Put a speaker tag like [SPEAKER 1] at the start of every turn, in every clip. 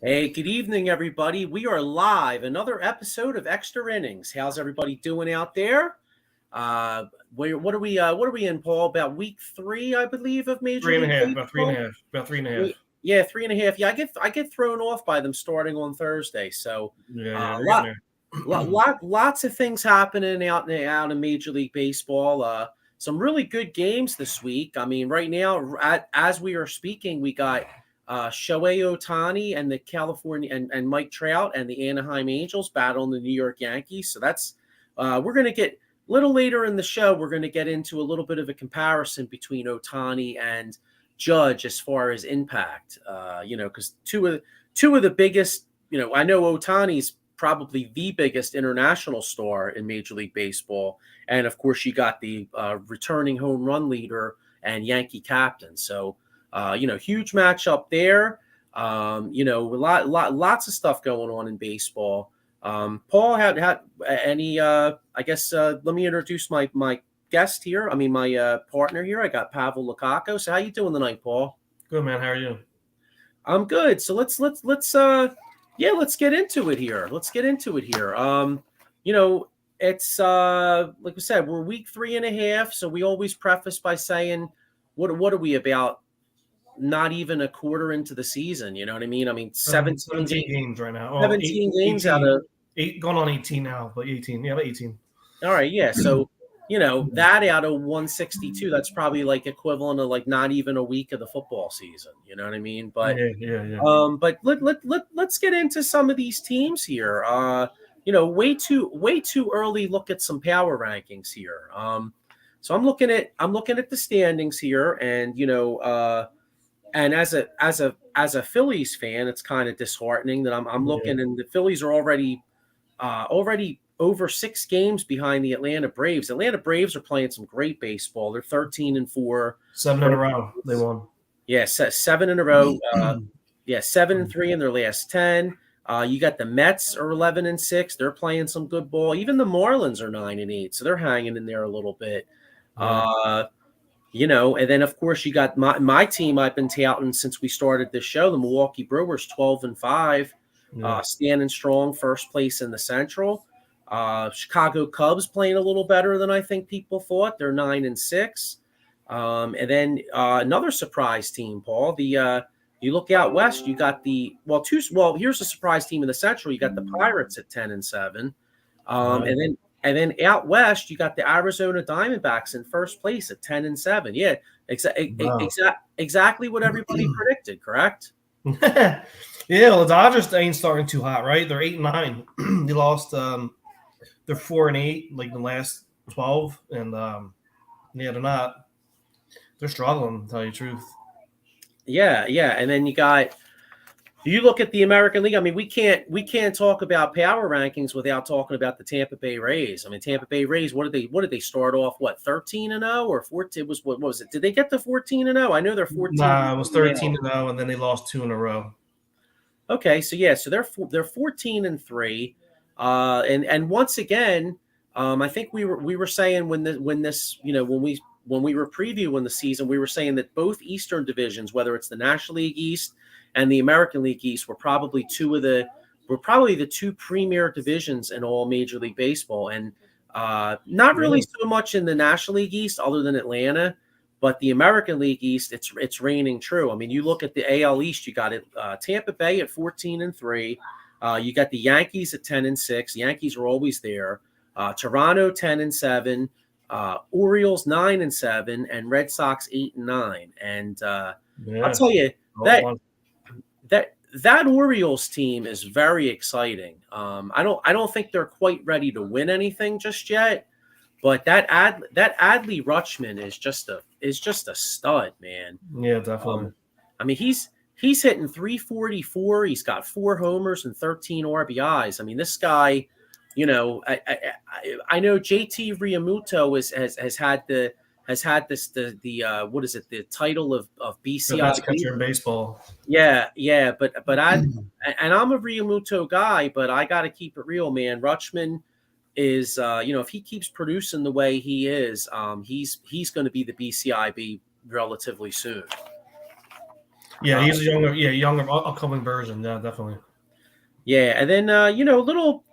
[SPEAKER 1] Hey, good evening, everybody. We are live. Another episode of Extra Innings. How's everybody doing out there? Uh, what are we in, Paul? About week three, I believe, of Major
[SPEAKER 2] Three and a
[SPEAKER 1] League
[SPEAKER 2] half, about three and a
[SPEAKER 1] Baseball.
[SPEAKER 2] half, about three and a half.
[SPEAKER 1] Yeah, 3.5. Yeah, I get thrown off by them starting on Thursday. So,
[SPEAKER 2] Yeah, we're
[SPEAKER 1] lot
[SPEAKER 2] getting there.
[SPEAKER 1] lots of things happening out in Major League Baseball. Some really good games this week. I mean, right now, as we are speaking, we got Shohei Ohtani and the California and Mike Trout and the Anaheim Angels battling the New York Yankees. So that's we're going to get a little later in the show. We're going to get into a little bit of a comparison between Ohtani and Judge as far as impact. Because two of the biggest. I know Ohtani's probably the biggest international star in Major League Baseball. And of course, you got the returning home run leader and Yankee captain. So, huge matchup there. Lots of stuff going on in baseball. Paul, had any? I guess let me introduce my guest here. I mean, my partner here. I got Pavel Lukaku. So, how you doing tonight, Paul?
[SPEAKER 2] Good, man. How are you?
[SPEAKER 1] I'm good. So let's get into it here. It's like we said, we're week 3.5, so we always preface by saying what are we about not even a quarter into the season, you know what I mean? I mean 17
[SPEAKER 2] games right now.
[SPEAKER 1] 17 games out of
[SPEAKER 2] going on 18 now, but 18. Yeah, about 18.
[SPEAKER 1] All right, yeah. So, that out of 162, that's probably like equivalent of like not even a week of the football season, you know what I mean? But
[SPEAKER 2] Yeah.
[SPEAKER 1] But let's get into some of these teams here. Way too early look at some power rankings here. So I'm looking at the standings here, and and as a Phillies fan, it's kind of disheartening that I'm looking, and the Phillies are already over 6 games behind the Atlanta Braves. Atlanta Braves are playing some great baseball. They're 13-4.
[SPEAKER 2] 7 in a row. They won.
[SPEAKER 1] Yeah, 7 in a row. 7-3 in their last 10. You got the Mets are 11-6. They're playing some good ball. Even the Marlins are 9-8, so they're hanging in there a little bit.
[SPEAKER 2] Yeah.
[SPEAKER 1] And then of course you got my team I've been touting since we started this show, the Milwaukee Brewers, 12-5, standing strong, first place in the Central. Chicago Cubs playing a little better than I think people thought. They're 9-6. And then another surprise team, Paul. You look out west, you got here's a surprise team in the Central. You got the Pirates at 10-7. And then out west, you got the Arizona Diamondbacks in first place at 10-7. Yeah, exactly what everybody predicted, correct?
[SPEAKER 2] Yeah, well, the Dodgers ain't starting too hot, right? They're 8-9. They lost they're 4-8 like the last 12, and they're struggling, to tell you the truth.
[SPEAKER 1] Yeah. And then you look at the American League. I mean, we can't talk about power rankings without talking about the Tampa Bay Rays. I mean, Tampa Bay Rays, what did they start off? 13-0 or 14? What was it? Did they get to 14-0? I know they're 14.
[SPEAKER 2] Nah, it was 13-0, and then they lost 2 in a row.
[SPEAKER 1] Okay, so they're 14-3, and once again, I think we were saying when we were previewing the season, we were saying that both Eastern divisions, whether it's the National League East and the American League East, were probably the two premier divisions in all Major League Baseball, and not really so much in the National League East, other than Atlanta. But the American League East, it's reigning true. I mean, you look at the AL East, you got it Tampa Bay at 14-3. You got the Yankees at 10-6. The Yankees are always there. Toronto 10-7. Orioles 9-7, and Red Sox 8-9. And I'll tell you that Orioles team is very exciting. I don't think they're quite ready to win anything just yet. But that Adley Rutschman is just a stud, man.
[SPEAKER 2] Yeah, definitely.
[SPEAKER 1] I mean, he's hitting 344. He's got 4 homers and 13 RBIs. I mean, this guy, I know JT Realmuto has had the title of BCI,
[SPEAKER 2] the best catcher in baseball.
[SPEAKER 1] Yeah, but I'm a Realmuto guy, but I got to keep it real, man. Rutschman is if he keeps producing the way he is, he's going to be the BCIB relatively soon.
[SPEAKER 2] Yeah, he's a younger upcoming version. Yeah, definitely.
[SPEAKER 1] Yeah, and then little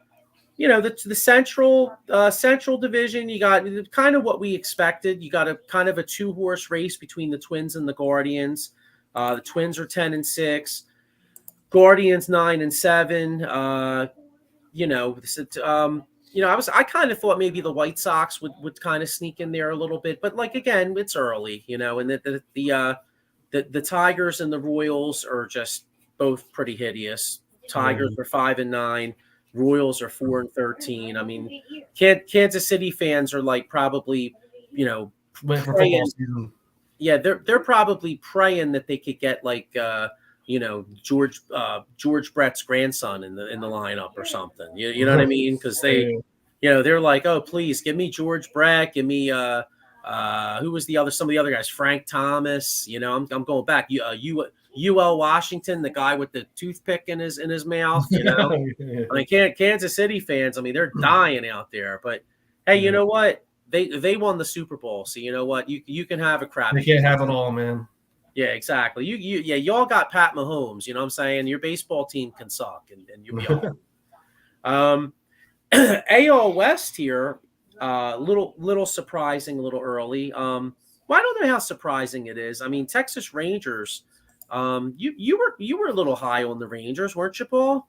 [SPEAKER 1] the central division. You got kind of what we expected. You got a kind of a 2-horse race between the Twins and the Guardians. The Twins are 10-6, Guardians 9-7. You know, I kind of thought maybe the White Sox would kind of sneak in there a little bit, but like again, it's early, and the Tigers and the Royals are just both pretty hideous. Tigers
[SPEAKER 2] Yeah.
[SPEAKER 1] are 5-9. Royals are 4-13. I mean, Kansas City fans are like probably,
[SPEAKER 2] Waiting for football
[SPEAKER 1] praying.
[SPEAKER 2] season.
[SPEAKER 1] Yeah, they're probably praying that they could get like George Brett's grandson in the lineup or something. You know what I mean? Because
[SPEAKER 2] Yeah.
[SPEAKER 1] they're like, oh please give me George Brett, give me who was some of the other guys, Frank Thomas. I'm going back. UL Washington, the guy with the toothpick in his mouth.
[SPEAKER 2] Yeah.
[SPEAKER 1] I mean, Kansas City fans, I mean, they're dying out there. But hey, you
[SPEAKER 2] Yeah.
[SPEAKER 1] know what? They won the Super Bowl, so you know what? You can have a
[SPEAKER 2] They
[SPEAKER 1] crappy
[SPEAKER 2] can't
[SPEAKER 1] team.
[SPEAKER 2] have it all, man.
[SPEAKER 1] Yeah, exactly. Y'all got Pat Mahomes. You know what I'm saying? Your baseball team can suck, and you'll be all right. AL West here, little surprising, a little early. Well, I don't know how surprising it is. I mean, Texas Rangers. You were a little high on the Rangers, weren't you, Paul?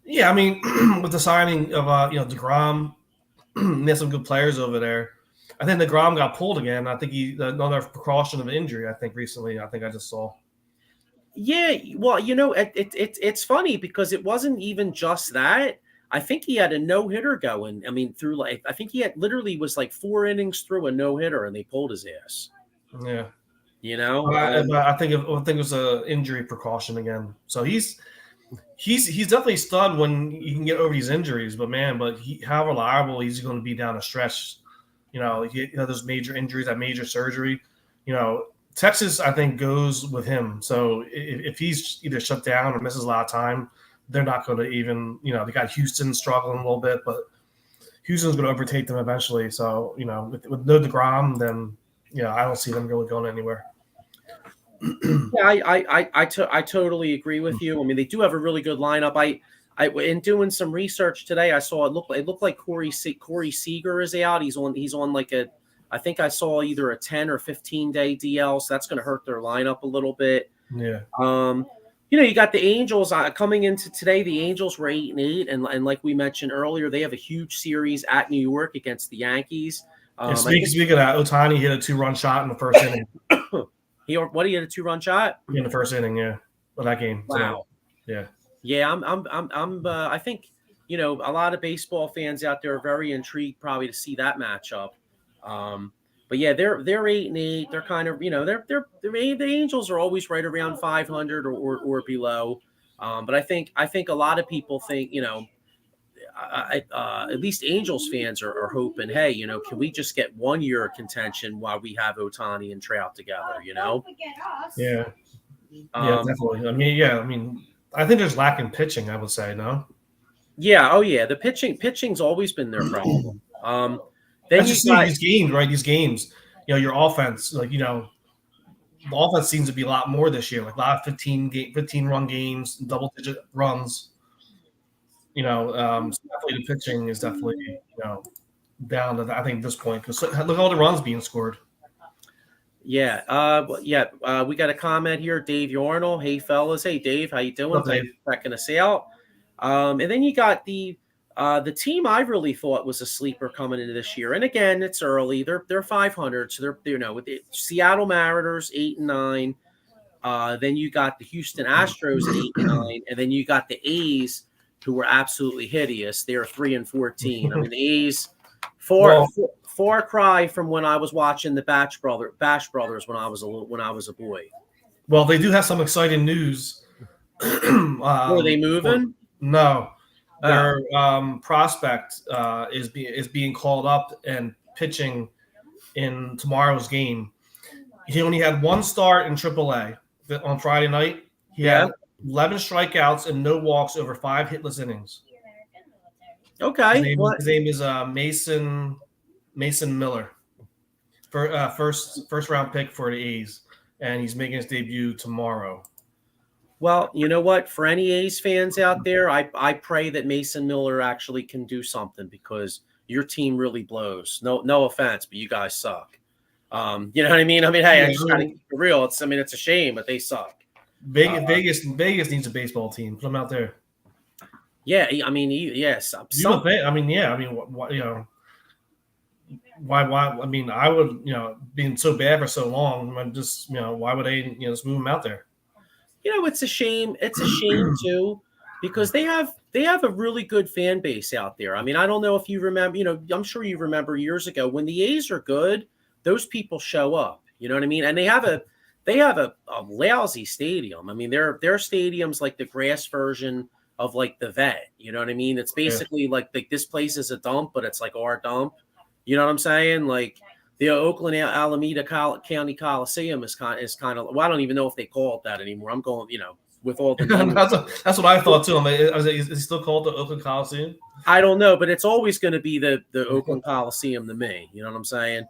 [SPEAKER 2] Yeah, I mean, with the signing of DeGrom, they had some good players over there. I think DeGrom got pulled again. I think he another precaution of an injury. I think recently. I think I just saw.
[SPEAKER 1] Yeah, well, it's funny because it wasn't even just that. I think he had a no hitter going. I mean, I think he had literally was like 4 innings through a no hitter, and they pulled his ass.
[SPEAKER 2] Yeah,
[SPEAKER 1] You know,
[SPEAKER 2] but I think it was a injury precaution again. So he's definitely a stud when he can get over these injuries. But man, how reliable he's going to be down the stretch. He had those major injuries, that major surgery. Texas, I think, goes with him. So if he's either shut down or misses a lot of time, they're not going to even, they got Houston struggling a little bit, but Houston's going to overtake them eventually. So, with no DeGrom, then, I don't see them really going anywhere.
[SPEAKER 1] yeah, I totally agree with you. I mean, they do have a really good lineup. In doing some research today, I saw it looked like Corey Seager is out. He's on like I think I saw either a 10 or 15-day DL, so that's going to hurt their lineup a little bit.
[SPEAKER 2] Yeah.
[SPEAKER 1] You got the Angels coming into today. The Angels were 8-8, and like we mentioned earlier, they have a huge series at New York against the Yankees.
[SPEAKER 2] Speaking of that, Ohtani hit a 2-run shot in the first inning.
[SPEAKER 1] He had a 2-run shot
[SPEAKER 2] In the first inning, yeah, of that game.
[SPEAKER 1] Wow.
[SPEAKER 2] So,
[SPEAKER 1] yeah. I think a lot of baseball fans out there are very intrigued probably to see that matchup. But yeah, they're 8-8. They're kind of the Angels are always right around 500 or below. But I think a lot of people think at least Angels fans are hoping, hey, can we just get 1 year of contention while we have Ohtani and Trout together?
[SPEAKER 2] Yeah, definitely. I mean, I think there's lack in pitching. I would say no.
[SPEAKER 1] Yeah. Oh yeah. The pitching's always been their problem.
[SPEAKER 2] Then you see these games, right? These games, your offense, the offense seems to be a lot more this year. Like a lot of 15 run games, double digit runs. So definitely the pitching is definitely down to I think at this point because look at all the runs being scored.
[SPEAKER 1] Yeah. We got a comment here, Dave Yarnell. Hey fellas, hey Dave, how you doing? Thanks for checking us out. And then you got the team I really thought was a sleeper coming into this year. And again, it's early. They're 500, so they're with the Seattle Mariners 8-9. Then you got the Houston Astros at 8-9, and then you got the A's who were absolutely hideous. They're 3-14. I mean, the A's far cry from when I was watching the Bash Brothers when I was a boy.
[SPEAKER 2] Well, they do have some exciting news.
[SPEAKER 1] Were they moving?
[SPEAKER 2] No. Their prospect is being called up and pitching in tomorrow's game. He only had one start in AAA on Friday night. He had 11 strikeouts and no walks over 5 hitless innings.
[SPEAKER 1] Okay.
[SPEAKER 2] His name is Mason Miller. First round pick for the A's. and he's making his debut tomorrow.
[SPEAKER 1] Well, you know what? For any A's fans out there, I pray that Mason Miller actually can do something because your team really blows. No offense, but you guys suck. You know what I mean? I mean, hey, I
[SPEAKER 2] Yeah,
[SPEAKER 1] just got to keep it real. It's a shame, but they suck.
[SPEAKER 2] Vegas needs a baseball team. Put them out there.
[SPEAKER 1] Yeah, I mean, yes.
[SPEAKER 2] You would think. I mean, yeah. I mean, what, you know, why? I mean, I would, being so bad for so long, I'm just, why would they, just move him out there?
[SPEAKER 1] It's a shame. It's a shame too, because they have a really good fan base out there. I mean, I don't know if you remember. I'm sure you remember years ago when the A's are good, those people show up. You know what I mean? And they have a lousy stadium. I mean, their stadium's like the grass version of like the Vet. You know what I mean? It's
[SPEAKER 2] Yeah.
[SPEAKER 1] basically like this place is a dump, but it's like our dump. You know what I'm saying? Like the Oakland Alameda County Coliseum is kind of. Well, I don't even know if they call it that anymore. I'm going, with all the naming.
[SPEAKER 2] That's what I thought too. I mean, is it still called the Oakland Coliseum?
[SPEAKER 1] I don't know, but it's always going to be the Oakland Coliseum to me. You know what I'm saying?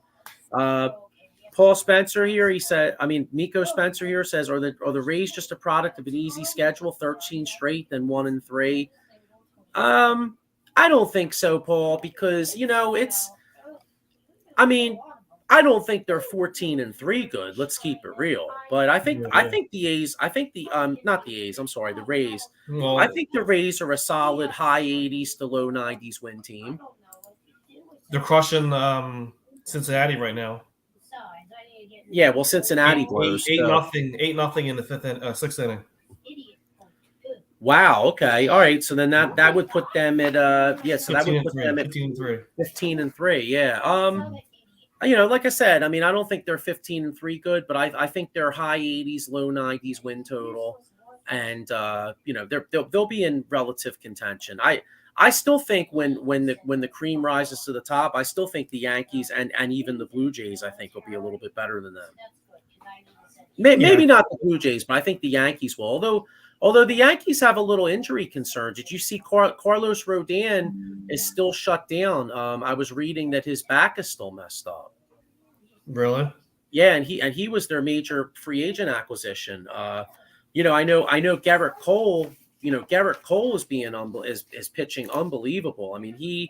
[SPEAKER 1] Paul Spencer here, he said. I mean, Nico Spencer here says, are the Rays just a product of an easy schedule, 13 straight, then 1-3? I don't think so, Paul, because it's. I mean, I don't think they're 14-3 good. Let's keep it real. But I think the A's, I think the not the A's, I'm sorry, the Rays.
[SPEAKER 2] Well,
[SPEAKER 1] I think the Rays are a solid high 80s to low 90s win team.
[SPEAKER 2] They're crushing Cincinnati right now.
[SPEAKER 1] Yeah, well, Cincinnati blows.
[SPEAKER 2] 8-0 in the sixth inning.
[SPEAKER 1] Wow. Okay. All right. So then that would put them at So that would put them at
[SPEAKER 2] 15-3.
[SPEAKER 1] 15-3. Yeah. Like I said, I mean, I don't think they're 15-3 good, but I think they're high 80s, low 90s win total, and they'll be in relative contention. I still think when the cream rises to the top, I still think the Yankees and even the Blue Jays, I think, will be a little bit better than them. Maybe not the Blue Jays, but I think the Yankees will. Although the Yankees have a little injury concern. Did you see Carlos Rodon is still shut down? I was reading that his back is still messed up.
[SPEAKER 2] Really?
[SPEAKER 1] Yeah, and he was their major free agent acquisition. I know Garrett Cole. Garrett Cole is pitching unbelievable. I mean,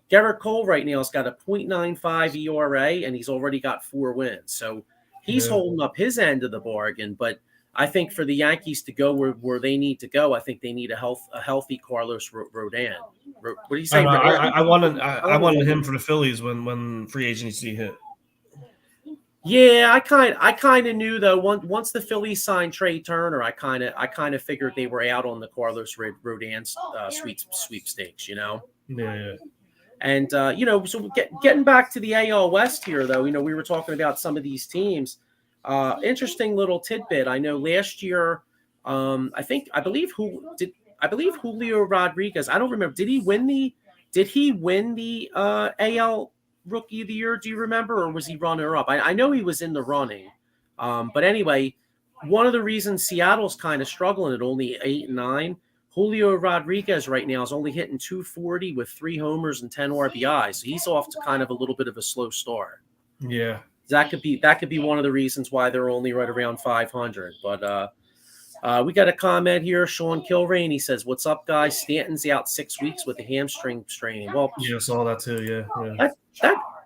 [SPEAKER 1] Garrett Cole right now has got a .95 ERA and he's already got 4 wins. So he's holding up his end of the bargain, but I think for the Yankees to go where they need to go, I think they need a healthy Carlos Rodon. What do you say?
[SPEAKER 2] I wanted him for the Phillies when free agency hit.
[SPEAKER 1] Yeah, I kind of knew though. Once the Phillies signed Trey Turner, I kind of figured they were out on the Carlos Rodon sweepstakes.
[SPEAKER 2] Yeah.
[SPEAKER 1] And so getting back to the AL West here, though, we were talking about some of these teams. Interesting little tidbit. I know last year, I believe Julio Rodriguez. I don't remember. Did he win the AL Rookie of the Year? Do you remember, or was he runner up? I know he was in the running. But anyway, one of the reasons Seattle's kind of struggling at only 8-9. Julio Rodriguez right now is only hitting .240 with 3 homers and 10 RBIs. So he's off to kind of a little bit of a slow start.
[SPEAKER 2] Yeah.
[SPEAKER 1] That could be one of the reasons why they're only right around 500. But we got a comment here. Sean Kilrain, he says, "What's up, guys? Stanton's out 6 weeks with a hamstring strain." Well,
[SPEAKER 2] yeah, saw that too. Yeah.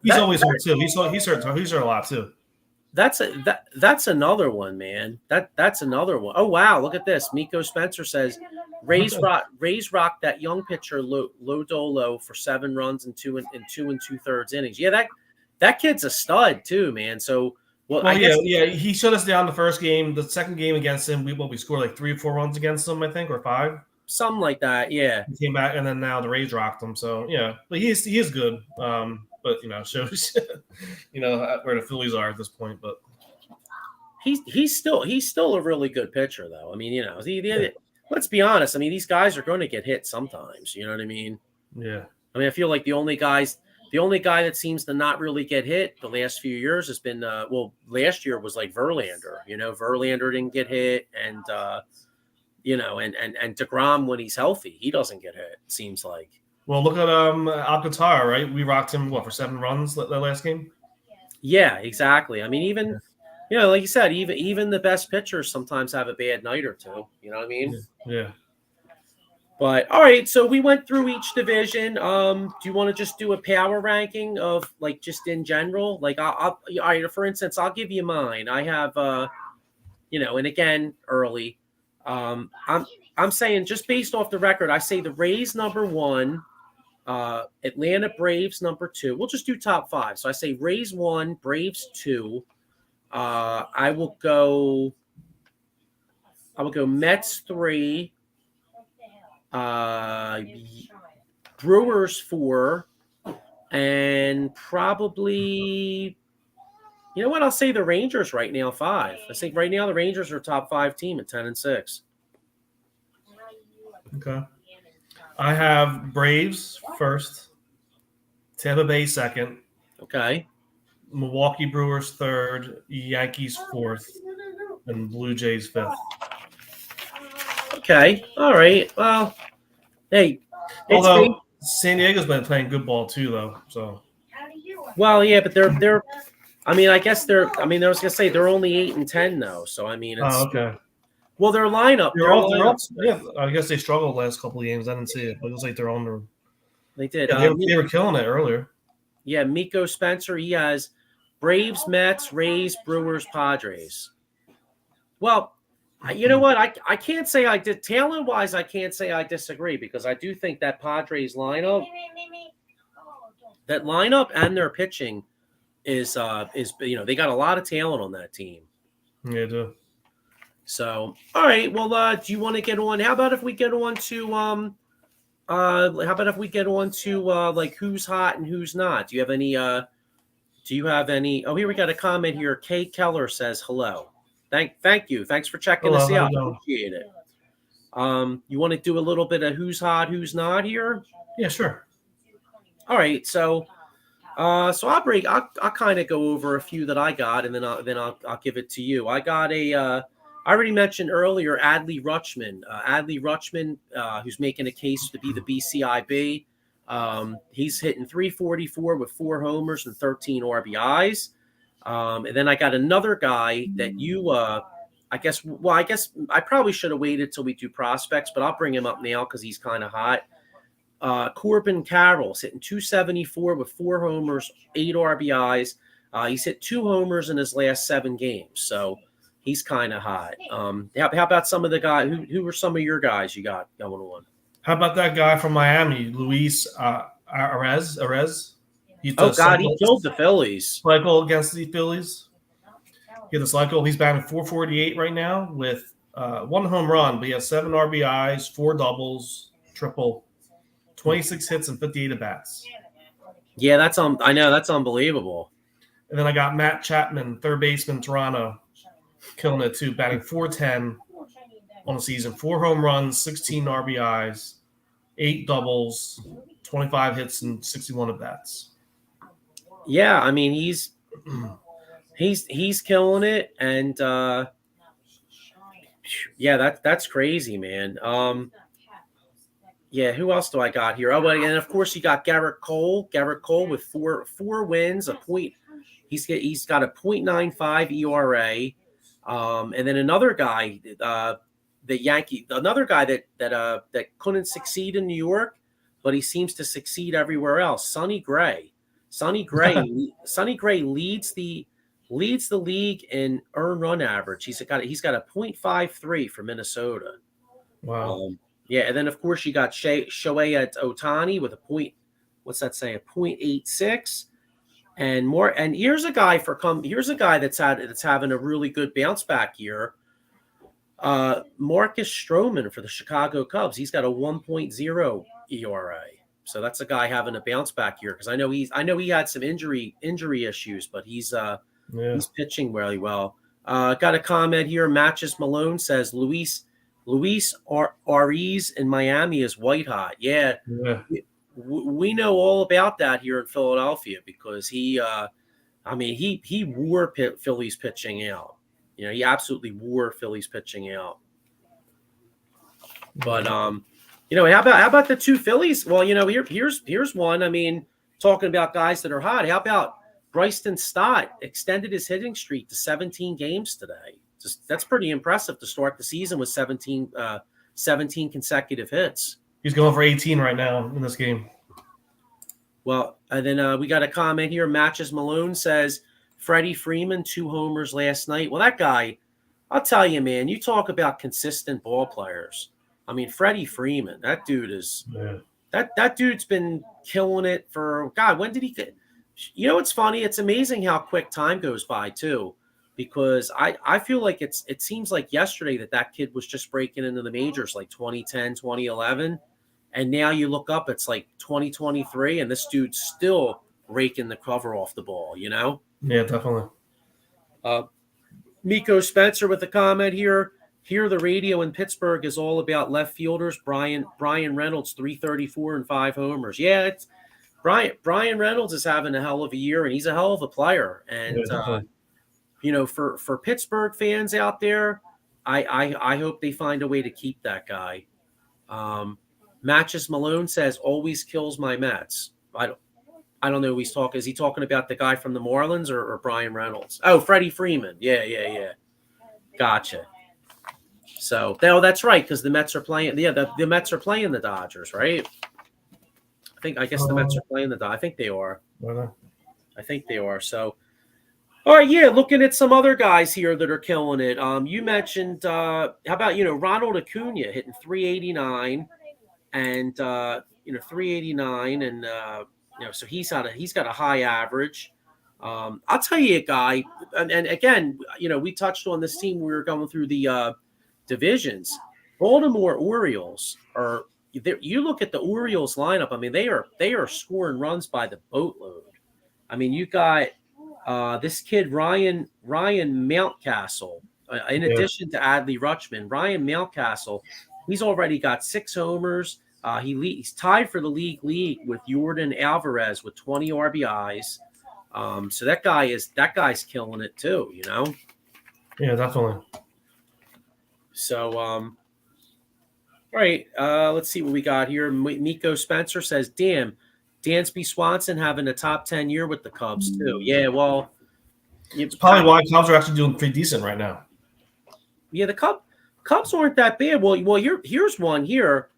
[SPEAKER 2] He's always hurt too. He's hurt a lot too.
[SPEAKER 1] That's another one, man. That's another one. Oh wow, look at this. Miko Spencer says Rays rock that young pitcher Lodolo for 7 runs in 2 2/3 innings. Yeah, that kid's a stud too, man. So I guess
[SPEAKER 2] he shut us down the first game. The second game against him, we scored like 3 or 4 runs against him, I think, or 5.
[SPEAKER 1] Something like that, yeah.
[SPEAKER 2] He came back, and then now the Rays rocked him. So yeah, but he is good. But shows where the Phillies are at this point. But
[SPEAKER 1] he's still a really good pitcher, though. I mean, let's be honest. I mean, these guys are going to get hit sometimes. You know what I mean?
[SPEAKER 2] Yeah.
[SPEAKER 1] I mean, I feel like the only guy that seems to not really get hit the last few years has been last year was like Verlander. Verlander didn't get hit, and and DeGrom when he's healthy, he doesn't get hit. It seems like.
[SPEAKER 2] Well, look at Alcantara, right? We rocked him for 7 runs that last game.
[SPEAKER 1] Yeah, exactly. I mean, You know, like you said, even the best pitchers sometimes have a bad night or two. You know what I mean?
[SPEAKER 2] Yeah.
[SPEAKER 1] But all right, so we went through each division. Do you want to just do a power ranking of like just in general? Like, all right, for instance, I'll give you mine. I have, and again, early. Um, I'm I'm saying just based off the record, I say the Rays number one, Atlanta Braves number two. We'll just do top five. So I say Rays one, Braves two. I will go. I will go Mets three. Uh, Brewers four, and probably, you know what? I'll say the Rangers right now five. I think right now the Rangers are top five team at 10-6.
[SPEAKER 2] Okay. I have Braves first, Tampa Bay second,
[SPEAKER 1] Okay.
[SPEAKER 2] Milwaukee Brewers third, Yankees fourth, and Blue Jays fifth.
[SPEAKER 1] Okay. All right. Well, hey, it's me.
[SPEAKER 2] Although San Diego's been playing good ball too, though. So
[SPEAKER 1] Well, yeah, but they're. I mean, I guess they're. I mean, I was gonna say they're only 8-10 though. So I mean, it's
[SPEAKER 2] okay.
[SPEAKER 1] well, their lineup.
[SPEAKER 2] They're
[SPEAKER 1] Their
[SPEAKER 2] all. They're all.
[SPEAKER 1] lineups.
[SPEAKER 2] Yeah, I guess they struggled the last couple of games. I didn't see it, but it looks like they're on the.
[SPEAKER 1] They did.
[SPEAKER 2] Yeah, they were killing it earlier.
[SPEAKER 1] Yeah, Miko Spencer. He has Braves, Mets, Rays, Brewers, Padres. Well, you know what? I can't say I did talent wise. I can't say I disagree because I do think that Padres lineup, and their pitching is they got a lot of talent on that team.
[SPEAKER 2] Yeah, they do.
[SPEAKER 1] So all right, well, do you want to get on? How about if we get on to like who's hot and who's not? Do you have any? Oh, here we got a comment here. Kay Keller says hello. Thank you. Thanks for checking
[SPEAKER 2] Hello,
[SPEAKER 1] us
[SPEAKER 2] how you
[SPEAKER 1] out.
[SPEAKER 2] doing?
[SPEAKER 1] Appreciate it. You want to do a little bit of who's hot, who's not here?
[SPEAKER 2] Yeah, sure.
[SPEAKER 1] All right. So I'll kind of go over a few that I got, and then I'll give it to you. I got I already mentioned earlier Adley Rutschman, who's making a case to be the BCIB. He's hitting 344 with 4 homers and 13 RBIs. And then I got another guy that you, I guess I probably should have waited till we do prospects, but I'll bring him up now because he's kind of hot. Corbin Carroll's hitting 274 with 4 homers, 8 RBIs. He's hit 2 homers in his last 7 games, so he's kind of hot. How about some of the guys? Who were some of your guys you got going on?
[SPEAKER 2] How about that guy from Miami, Luis Arez? He
[SPEAKER 1] Oh God, he killed the Phillies.
[SPEAKER 2] Cycle against the Phillies. He had a cycle. He's batting 448 right now with 1 home run, but he has 7 RBIs, 4 doubles, triple, 26 hits, and 58 at bats.
[SPEAKER 1] Yeah, I know that's unbelievable.
[SPEAKER 2] And then I got Matt Chapman, third baseman, Toronto, killing it too, batting 410 on the season, 4 home runs, 16 RBIs, 8 doubles, 25 hits, and 61 at bats.
[SPEAKER 1] Yeah, I mean he's killing it, and yeah, that's crazy, man. Yeah, who else do I got here? Oh, and of course you got Garrett Cole. Garrett Cole with four wins, a point. He's got a .95 ERA, and then another guy, another guy that couldn't succeed in New York, but he seems to succeed everywhere else. Sonny Gray. Sonny Gray leads the league in earned run average. He's got a .53 for Minnesota.
[SPEAKER 2] Wow.
[SPEAKER 1] Yeah, and then of course you got Shohei Ohtani with a what's that saying? A .86, and more. And here's a guy that's having a really good bounce back year. Marcus Stroman for the Chicago Cubs. He's got a 1.0 ERA. So that's a guy having a bounce back year because I know he had some injury issues, but he's pitching really well. Got a comment here. Matches Malone says Luis Ariz in Miami is white hot. Yeah. We know all about that here in Philadelphia because he wore Phillies pitching out. You know, he absolutely wore Phillies pitching out. But how about the 2 Phillies? Well, here's one. I mean, talking about guys that are hot. How about Bryson Stott extended his hitting streak to 17 games today. That's pretty impressive to start the season with 17 consecutive hits.
[SPEAKER 2] He's going for 18 right now in this game.
[SPEAKER 1] Well, and then we got a comment here. Matches Malone says, Freddie Freeman, 2 homers last night. Well, that guy, I'll tell you, man, you talk about consistent ball players. I mean, Freddie Freeman, that dude is that dude's been killing it for God. When did he get? You know, it's funny. It's amazing how quick time goes by too, because I feel like it seems like yesterday that kid was just breaking into the majors, like 2010, 2011, and now you look up, it's like 2023, and this dude's still raking the cover off the ball. You know?
[SPEAKER 2] Yeah, definitely.
[SPEAKER 1] Miko Spencer with a comment here. Here, the radio in Pittsburgh is all about left fielders. Brian Reynolds, 334 and 5 homers. Yeah, it's Brian Reynolds is having a hell of a year, and he's a hell of a player. And you know, for Pittsburgh fans out there, I hope they find a way to keep that guy. Matches Malone says always kills my Mets. I don't know who he's talking. Is he talking about the guy from the Marlins or Brian Reynolds? Oh, Freddie Freeman. Yeah. Gotcha. So, that's right, because the Mets are playing. Yeah, the Mets are playing the Dodgers, right? I guess the Mets are playing the Dodgers. I think they are. I think they are. So, all right, yeah. Looking at some other guys here that are killing it. You mentioned how about Ronald Acuna hitting 389, and 389, and so he's got a high average. I'll tell you a guy, and again, we touched on this team. We were going through the divisions. Baltimore Orioles are. You look at the Orioles lineup. I mean, they are scoring runs by the boatload. I mean, you got this kid Ryan Mountcastle. In addition to Adley Rutschman, Ryan Mountcastle, he's already got 6 homers. He's tied for the league with Jordan Alvarez with 20 RBIs. So that guy's killing it too.
[SPEAKER 2] Yeah, definitely.
[SPEAKER 1] So, all right, let's see what we got here. Miko Spencer says, damn, Dansby Swanson having a top 10 year with the Cubs, too. Yeah, well.
[SPEAKER 2] It's probably why Cubs are actually doing pretty decent right now.
[SPEAKER 1] Yeah, the Cubs aren't that bad. Well, here's one here.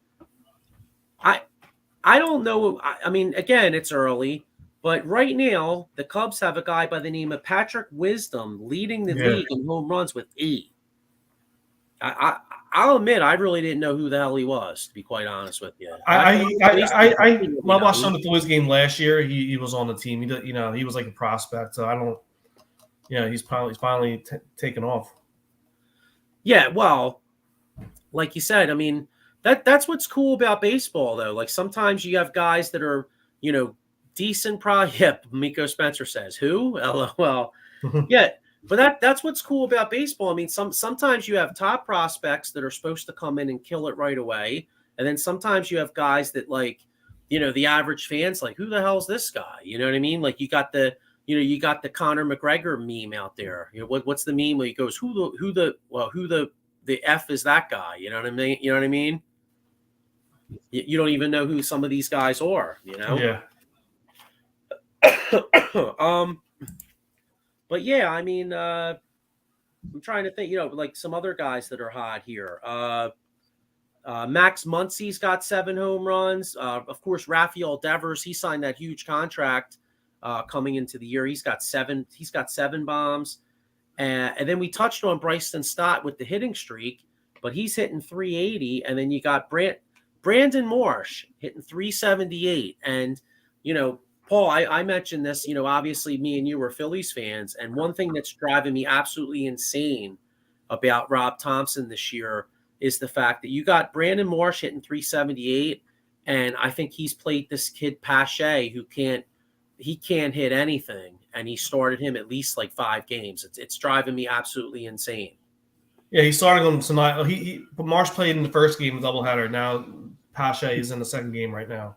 [SPEAKER 1] I don't know. I mean, again, it's early. But right now, the Cubs have a guy by the name of Patrick Wisdom leading the league in home runs with 8. I'll admit I really didn't know who the hell he was, to be quite honest with you.
[SPEAKER 2] I watched on the Phillies game last year. He was on the team. He was like a prospect. So I don't. He's finally taken off.
[SPEAKER 1] Yeah, well, like you said, I mean that's what's cool about baseball, though. Like sometimes you have guys that are decent. Miko Spencer says who? LOL. Yeah. But that's what's cool about baseball. I mean, sometimes you have top prospects that are supposed to come in and kill it right away, and then sometimes you have guys that the average fans like, who the hell's this guy? You know what I mean? Like you got the Conor McGregor meme out there. What's the meme where he goes, who the F is that guy? You know what I mean? You know what I mean? You don't even know who some of these guys are.
[SPEAKER 2] Yeah.
[SPEAKER 1] But yeah, I mean, I'm trying to think, like some other guys that are hot here. Max Muncy's got 7 home runs. Of course, Rafael Devers, he signed that huge contract coming into the year. He's got 7 bombs. And then we touched on Bryson Stott with the hitting streak, but he's hitting 380. And then you got Brandon Marsh hitting 378. And, Paul, I mentioned this, obviously me and you were Phillies fans. And one thing that's driving me absolutely insane about Rob Thompson this year is the fact that you got Brandon Marsh hitting 378. And I think he's played this kid Pache who can't hit anything. And he started him at least like 5 games. It's driving me absolutely insane.
[SPEAKER 2] Yeah, he started him tonight. Marsh played in the first game, a doubleheader. Now Pache is in the second game right now.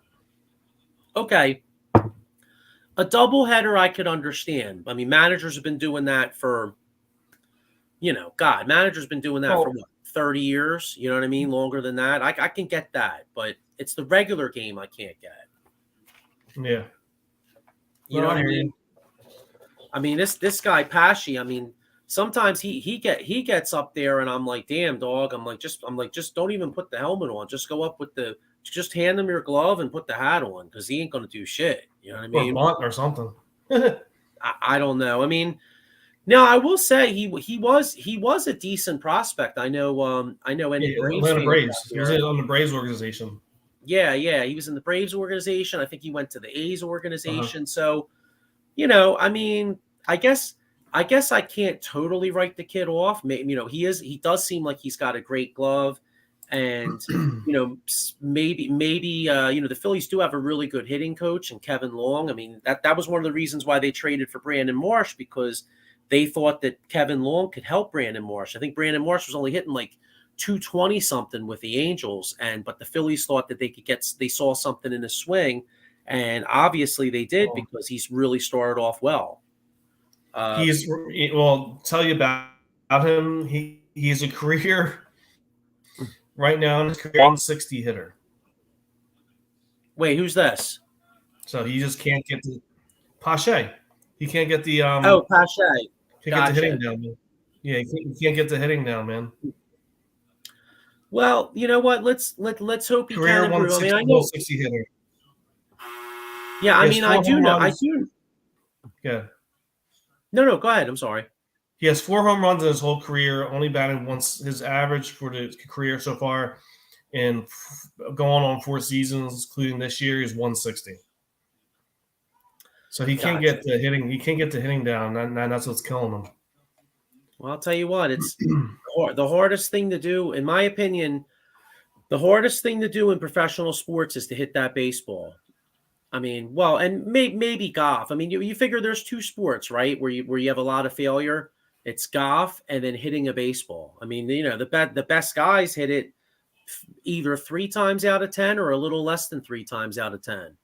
[SPEAKER 1] Okay. A doubleheader I could understand. I mean, managers have been doing that for, managers have been doing that for 30 years. You know what I mean? Longer than that. I can get that, but it's the regular game I can't get.
[SPEAKER 2] Yeah.
[SPEAKER 1] You know what I mean? I mean, this guy Pesci. I mean, sometimes he gets up there, and I'm like, damn dog. I'm like just don't even put the helmet on. Just go up with the just hand him your glove and put the hat on because he ain't gonna do shit. You know what I
[SPEAKER 2] or
[SPEAKER 1] mean?
[SPEAKER 2] bunt or something.
[SPEAKER 1] I don't know. I mean, now I will say he was a decent prospect. I know any
[SPEAKER 2] Yeah,
[SPEAKER 1] Braves
[SPEAKER 2] Atlanta
[SPEAKER 1] fans out
[SPEAKER 2] Braves. He was
[SPEAKER 1] there.
[SPEAKER 2] on the Braves organization.
[SPEAKER 1] Yeah, he was in the Braves organization. I think he went to the A's
[SPEAKER 2] Uh-huh.
[SPEAKER 1] organization. So, I mean, I guess I can't totally write the kid off. He does seem like he's got a great glove, and maybe the Phillies do have a really good hitting coach and Kevin Long. I mean, that was one of the reasons why they traded for Brandon Marsh because they thought that Kevin Long could help Brandon Marsh. I think Brandon Marsh was only hitting like 220 something with the Angels, but the Phillies thought that they saw something in his swing, and obviously they did
[SPEAKER 2] Well,
[SPEAKER 1] because he's really started off well. Uh,
[SPEAKER 2] tell you about him. He's a career right now in his career 160 hitter.
[SPEAKER 1] Wait, who's this?
[SPEAKER 2] So he just can't get the Pache. He can't get the
[SPEAKER 1] Oh, Pache.
[SPEAKER 2] hitting
[SPEAKER 1] Gotcha.
[SPEAKER 2] down, man. Yeah, he can't get the hitting down, man.
[SPEAKER 1] Well, you know what? Let's hope he can
[SPEAKER 2] Career
[SPEAKER 1] improve. I mean, I know.
[SPEAKER 2] 160 hitter.
[SPEAKER 1] Yeah,
[SPEAKER 2] He
[SPEAKER 1] I
[SPEAKER 2] has
[SPEAKER 1] mean, I
[SPEAKER 2] four
[SPEAKER 1] do
[SPEAKER 2] home
[SPEAKER 1] know. I
[SPEAKER 2] runs.
[SPEAKER 1] do.
[SPEAKER 2] Yeah.
[SPEAKER 1] No, go ahead. I'm sorry.
[SPEAKER 2] He has 4 home runs in his whole career, only batting once. His average for the career so far, and going on 4 seasons, including this year, is 160. So he can't
[SPEAKER 1] Gotcha.
[SPEAKER 2] get the hitting. He can't get the hitting down, and that's what's killing him.
[SPEAKER 1] Well, I'll tell you what. It's the hardest thing to do, in my opinion. The hardest thing to do in professional sports is to hit that baseball. I mean, well, and maybe golf. I mean, you figure there's two sports, right? Where you have a lot of failure. It's golf and then hitting a baseball. I mean, the best guys hit it either 3 times out of 10 or a little less than 3 times out of 10.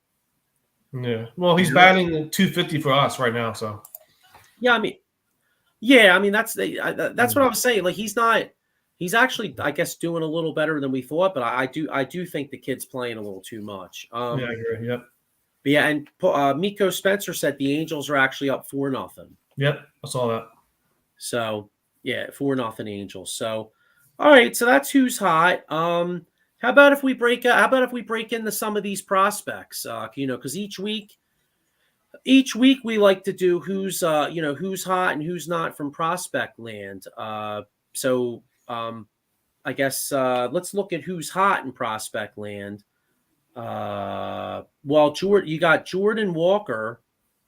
[SPEAKER 2] Yeah. Well,
[SPEAKER 1] You
[SPEAKER 2] he's
[SPEAKER 1] know?
[SPEAKER 2] batting 250 for us right now. So
[SPEAKER 1] Yeah, I mean that's what I was saying. Like he's not. He's actually, I guess, doing a little better than we thought, but I do think the kid's playing a little too much.
[SPEAKER 2] yeah, I agree. Yep.
[SPEAKER 1] But yeah, and Miko Spencer said the Angels are actually up 4-0.
[SPEAKER 2] Yep. I saw that.
[SPEAKER 1] So yeah, 4-0 Angels. So all right, so that's who's hot. How about if we break? How about if we break into some of these prospects? Because each week we like to do who's hot and who's not from prospect land. So I guess let's look at who's hot in prospect land. Well, you got Jordan Walker,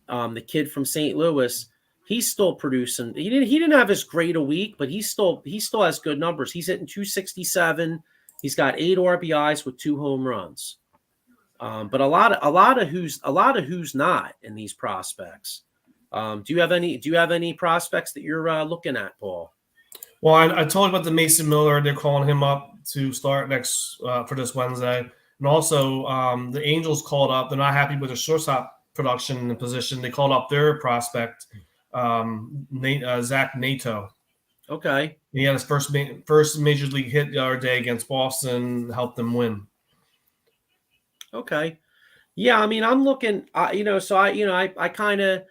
[SPEAKER 1] the kid from St. Louis. He's still producing. He didn't have as great a week, but he still has good numbers. He's hitting 267. He's got 8 RBIs with 2 home runs. But a lot of who's not in these prospects. Do you have any prospects that you're looking at, Paul?
[SPEAKER 2] Well, I told you about the Mason Miller. They're calling him up to start next for this Wednesday, and also the Angels called up. They're not happy with their shortstop production and position. They called up their prospect, Zach Nato.
[SPEAKER 1] Okay.
[SPEAKER 2] He had his first major league hit the other day against Boston, helped them win.
[SPEAKER 1] Okay. Yeah, I mean, I'm looking. So I kind of.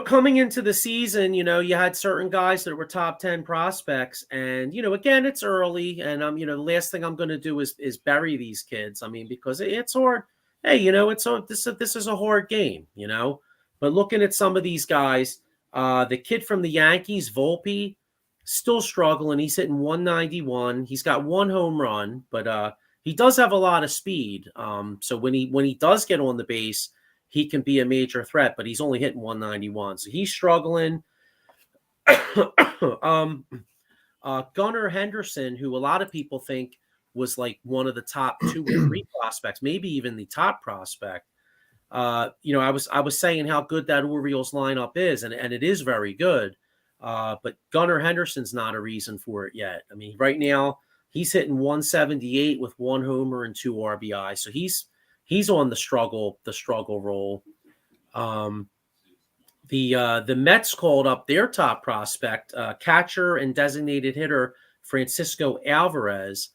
[SPEAKER 1] Coming into the season, you had certain guys that were top 10 prospects. And, again, it's early. And, the last thing I'm going to do is bury these kids. I mean, because it's hard. Hey, this is a hard game, But looking at some of these guys, the kid from the Yankees, Volpe, still struggling. He's hitting 191. He's got 1 home run, but he does have a lot of speed. So when he does get on the base, he can be a major threat, but he's only hitting 191. So he's struggling. Gunnar Henderson, who a lot of people think was like one of the top 2 or 3 prospects, maybe even the top prospect. I was saying how good that Orioles lineup is, and it is very good. But Gunnar Henderson's not a reason for it yet. I mean, right now he's hitting 178 with 1 homer and 2 RBI. So he's on the struggle roll. The Mets called up their top prospect, catcher and designated hitter Francisco Alvarez.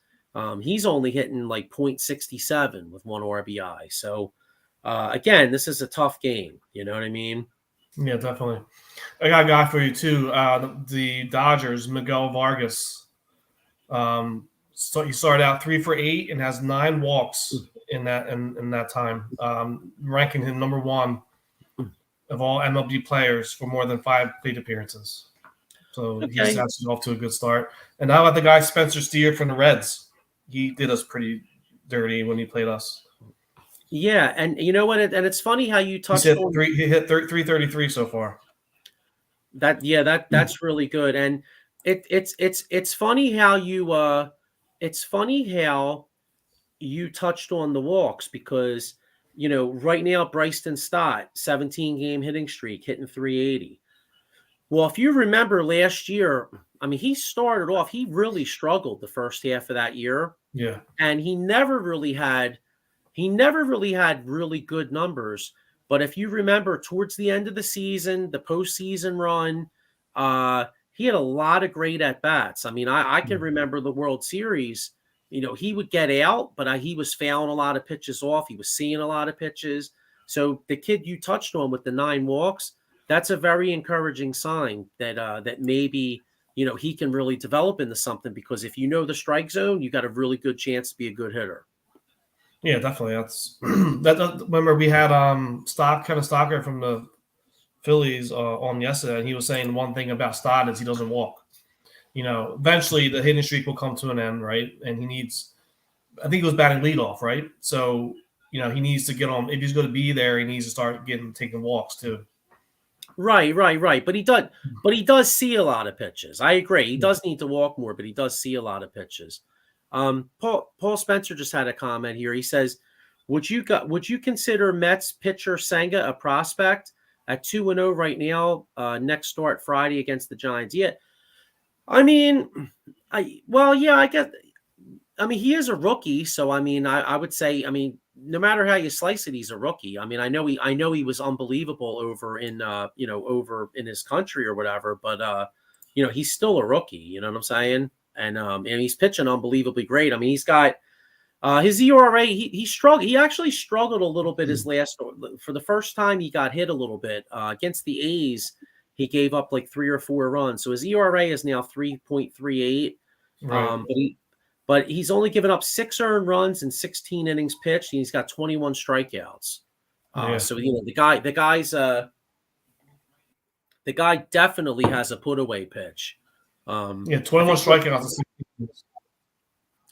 [SPEAKER 1] He's only hitting like .67 with 1 RBI. So again, this is a tough game. You know what I mean?
[SPEAKER 2] Yeah, definitely. I got a guy for you too. The Dodgers, Miguel Vargas. So he started out 3 for 8 and has 9 walks in that time, ranking him number 1 of all MLB players for more than 5 plate appearances. So he's
[SPEAKER 1] Okay.
[SPEAKER 2] actually off to a good start. And how about the guy Spencer Steer from the Reds? He did us pretty dirty when he played us.
[SPEAKER 1] Yeah, and you know what? And it's funny how you
[SPEAKER 2] He
[SPEAKER 1] touched
[SPEAKER 2] said
[SPEAKER 1] on
[SPEAKER 2] he hit 333 so far.
[SPEAKER 1] that. Yeah, that's really good. And it's funny how it's funny how you touched on the walks because right now Bryson Stott 17-game hitting streak hitting 380. Well, if you remember last year, I mean, he started off, he really struggled the first half of that year,
[SPEAKER 2] Yeah.
[SPEAKER 1] and he never really had really good numbers. But if you remember towards the end of the season, the postseason run, he had a lot of great at bats. I mean, I can remember the World Series. He would get out, but he was fouling a lot of pitches off. He was seeing a lot of pitches. So the kid you touched on with the 9 walks, that's a very encouraging sign that maybe he can really develop into something, because if you know the strike zone, you got a really good chance to be a good hitter.
[SPEAKER 2] Yeah, definitely. That's remember we had Kevin Stocker from the Phillies on yesterday, and he was saying one thing about Stott is he doesn't walk. Eventually the hitting streak will come to an end, right? And he needs, I think he was batting leadoff, right? So he needs to get on. If he's going to be there, he needs to start taking walks too.
[SPEAKER 1] Right. But he does see a lot of pitches. I agree. He does need to walk more, but he does see a lot of pitches. Paul Spencer just had a comment here. He says, would you consider Mets pitcher Senga a prospect at 2-0 right now? Next start Friday against the Giants. Yeah. I mean, I guess. I mean, he is a rookie, so I mean, I would say, I mean, no matter how you slice it, he's a rookie. I mean, I know he was unbelievable over in his country or whatever, but he's still a rookie. You know what I'm saying? And he's pitching unbelievably great. I mean, he's got his ERA. He struggled. He actually struggled a little bit for the first time. He got hit a little bit against the A's. He gave up like 3 or 4 runs, so his ERA is now 3.38.
[SPEAKER 2] Right.
[SPEAKER 1] But he's only given up 6 earned runs and 16 innings pitched, and he's got 21 strikeouts.
[SPEAKER 2] Yeah.
[SPEAKER 1] So the guy definitely has a put away pitch.
[SPEAKER 2] 21 strikeouts.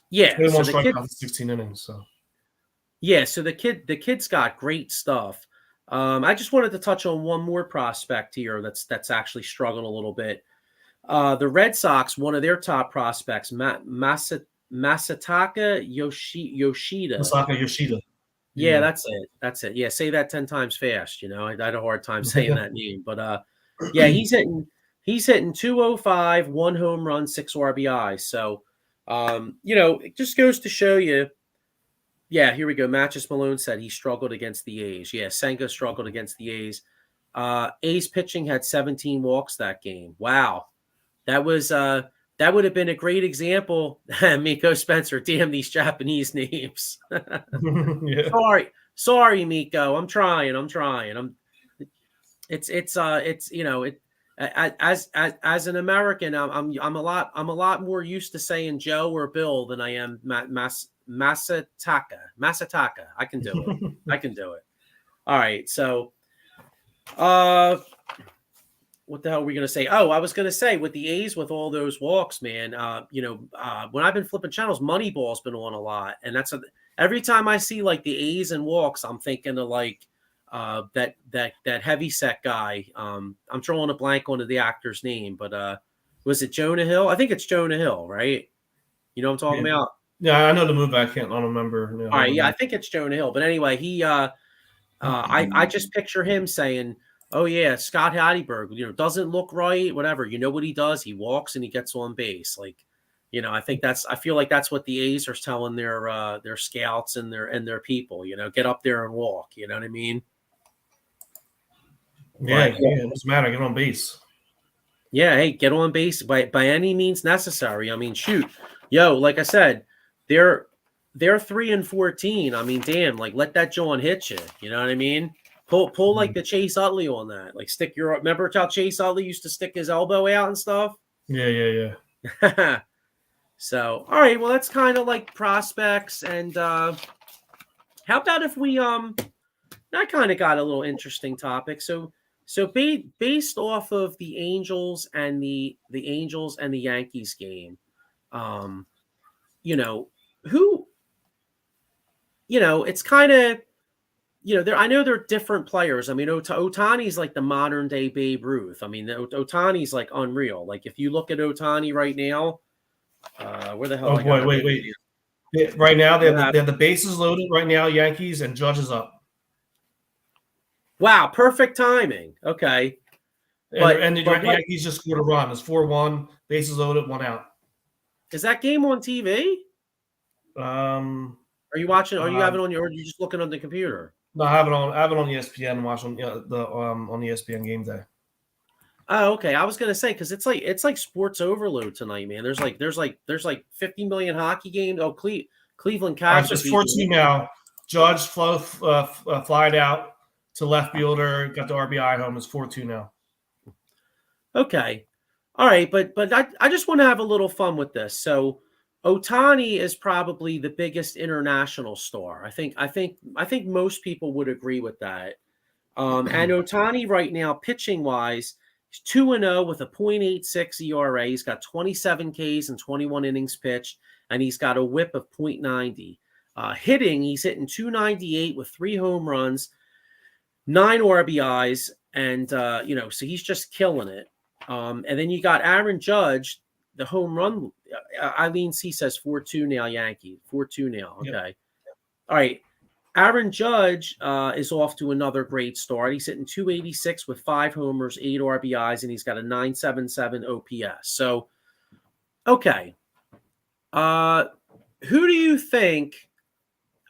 [SPEAKER 1] Yeah,
[SPEAKER 2] 21 strikeouts in 16 innings. So
[SPEAKER 1] yeah, so the kid's got great stuff. I just wanted to touch on one more prospect here that's actually struggled a little bit. The Red Sox, one of their top prospects, Masataka Yoshida.
[SPEAKER 2] Masaka Yoshida.
[SPEAKER 1] Yeah, that's it. Yeah, say that 10 times fast. I had a hard time saying that name, but yeah, he's hitting 205, 1 home run, 6 RBIs. So, it just goes to show you. Yeah, here we go. Matches Malone said he struggled against the A's. Yeah, Senga struggled against the A's. A's pitching had 17 walks that game. Wow. That would have been a great example. Miko Spencer, damn these Japanese names.
[SPEAKER 2] Yeah.
[SPEAKER 1] Sorry, Miko. I'm trying. As an American, I'm a lot more used to saying Joe or Bill than I am Masataka. I can do it. All right. So, what the hell are we going to say? Oh, I was going to say with the A's, with all those walks, man, when I've been flipping channels, Moneyball's been on a lot. And every time I see like the A's and walks, I'm thinking of like that heavy set guy. I'm drawing a blank on the actor's name, but was it Jonah Hill? I think it's Jonah Hill, right? You know what I'm talking about?
[SPEAKER 2] Yeah, I know the movie. I don't remember.
[SPEAKER 1] All right, yeah, I think it's Jonah Hill. But anyway, I just picture him saying, "Oh yeah, Scott Hatteberg, doesn't look right, whatever. You know what he does? He walks and he gets on base." Like, I feel like that's what the A's are telling their scouts and their people. Get up there and walk. You know what I mean?
[SPEAKER 2] Yeah, it doesn't matter. Get on base.
[SPEAKER 1] Yeah, hey, get on base by any means necessary. I mean, shoot, like I said, they're 3-14. I mean, damn, like let that John hit you. You know what I mean? Pull like the Chase Utley on that. Like stick your. Remember how Chase Utley used to stick his elbow out and stuff?
[SPEAKER 2] Yeah.
[SPEAKER 1] So, all right. Well, that's kind of like prospects. And how about if we I kind of got a little interesting topic. So based off of the Angels and the Angels and the Yankees game, um, you know, who, it's kind of, I know they're different players. I mean, Otani's like the modern day Babe Ruth. I mean, Otani's like unreal. Like if you look at Otani right now, where the hell
[SPEAKER 2] Oh
[SPEAKER 1] I got
[SPEAKER 2] boy,
[SPEAKER 1] it?
[SPEAKER 2] wait. Right now they
[SPEAKER 1] Yeah.
[SPEAKER 2] have the bases loaded right now. Yankees and Judge is up.
[SPEAKER 1] Wow, perfect timing. Okay.
[SPEAKER 2] And the
[SPEAKER 1] But what
[SPEAKER 2] Yankees just scored a run. It's 4-1, bases loaded, 1 out.
[SPEAKER 1] is that game on TV?
[SPEAKER 2] Um,
[SPEAKER 1] Are you watching? Are you having
[SPEAKER 2] um,
[SPEAKER 1] on your? Or are you just looking on the computer?
[SPEAKER 2] no, I have it on. I have it on ESPN. Watching the on ESPN game day.
[SPEAKER 1] Oh, okay. I was gonna say because it's like sports overload tonight, man. There's like 50 million hockey games. Oh, Cleveland
[SPEAKER 2] All right,
[SPEAKER 1] Cavs
[SPEAKER 2] so
[SPEAKER 1] are
[SPEAKER 2] it's
[SPEAKER 1] beating.
[SPEAKER 2] 4-2 now. Judge flied out to left fielder, got the RBI home. It's 4-2 now.
[SPEAKER 1] Okay, all right, but I just want to have a little fun with this. So, Otani is probably the biggest international star. I think most people would agree with that. And Otani right now, pitching wise, he's 2-0 with a .86 ERA. He's got 27 Ks and 21 innings pitched, and he's got a WHIP of .90. Hitting, he's hitting 298 with 3 home runs, 9 RBIs, and so he's just killing it. And then you got Aaron Judge, the home run. Eileen C says 4-2 now, Yankee. 4-2 now. Okay.
[SPEAKER 2] Yep.
[SPEAKER 1] All right. Aaron Judge is off to another great start. He's hitting 286 with 5 homers, 8 RBIs, and he's got a 977 OPS. So, okay. Who do you think?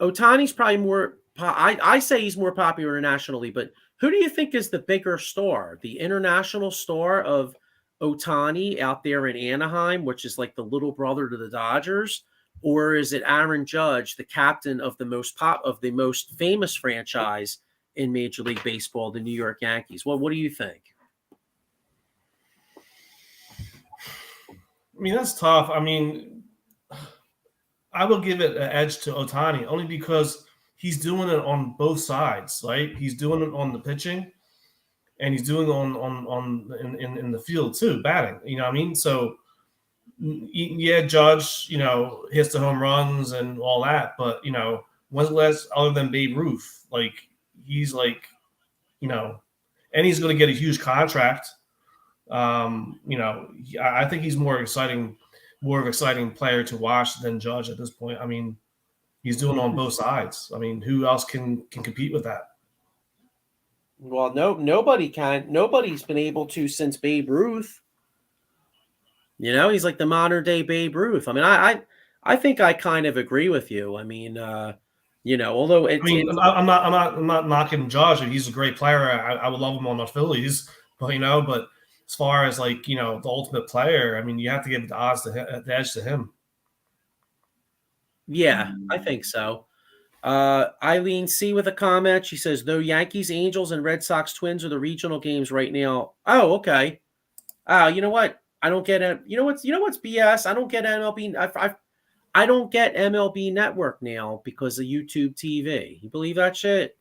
[SPEAKER 1] Otani's probably more. I say he's more popular internationally, but who do you think is the bigger star? The international star of Otani out there in Anaheim, which is like the little brother to the Dodgers, or is it Aaron Judge, the captain of the most famous franchise in Major League Baseball, the New York Yankees? Well, what do you think?
[SPEAKER 2] I mean, that's tough. I mean, I will give it an edge to Otani only because he's doing it on both sides, right? He's doing it on the pitching, and he's doing it in the field too, batting. You know what I mean? So yeah, Judge, hits the home runs and all that, but when's the last other than Babe Ruth? Like he's like, and he's going to get a huge contract. I think he's more of an exciting player to watch than Judge at this point. I mean, he's doing it on both sides. I mean, who else can compete with that?
[SPEAKER 1] Well, nobody can. Nobody's been able to since Babe Ruth. He's like the modern day Babe Ruth. I mean, I think I kind of agree with you. I mean, although
[SPEAKER 2] I'm not knocking Judge. He's a great player. I would love him on the Phillies, but as far as like the ultimate player, I mean, you have to give the edge to him.
[SPEAKER 1] Yeah, I think so. Eileen C with a comment. She says, though Yankees, Angels, and Red Sox Twins are the regional games right now. Oh, okay. You know what? I don't get it. You know what's BS? I don't get MLB. I don't get MLB Network now because of YouTube TV. You believe that shit?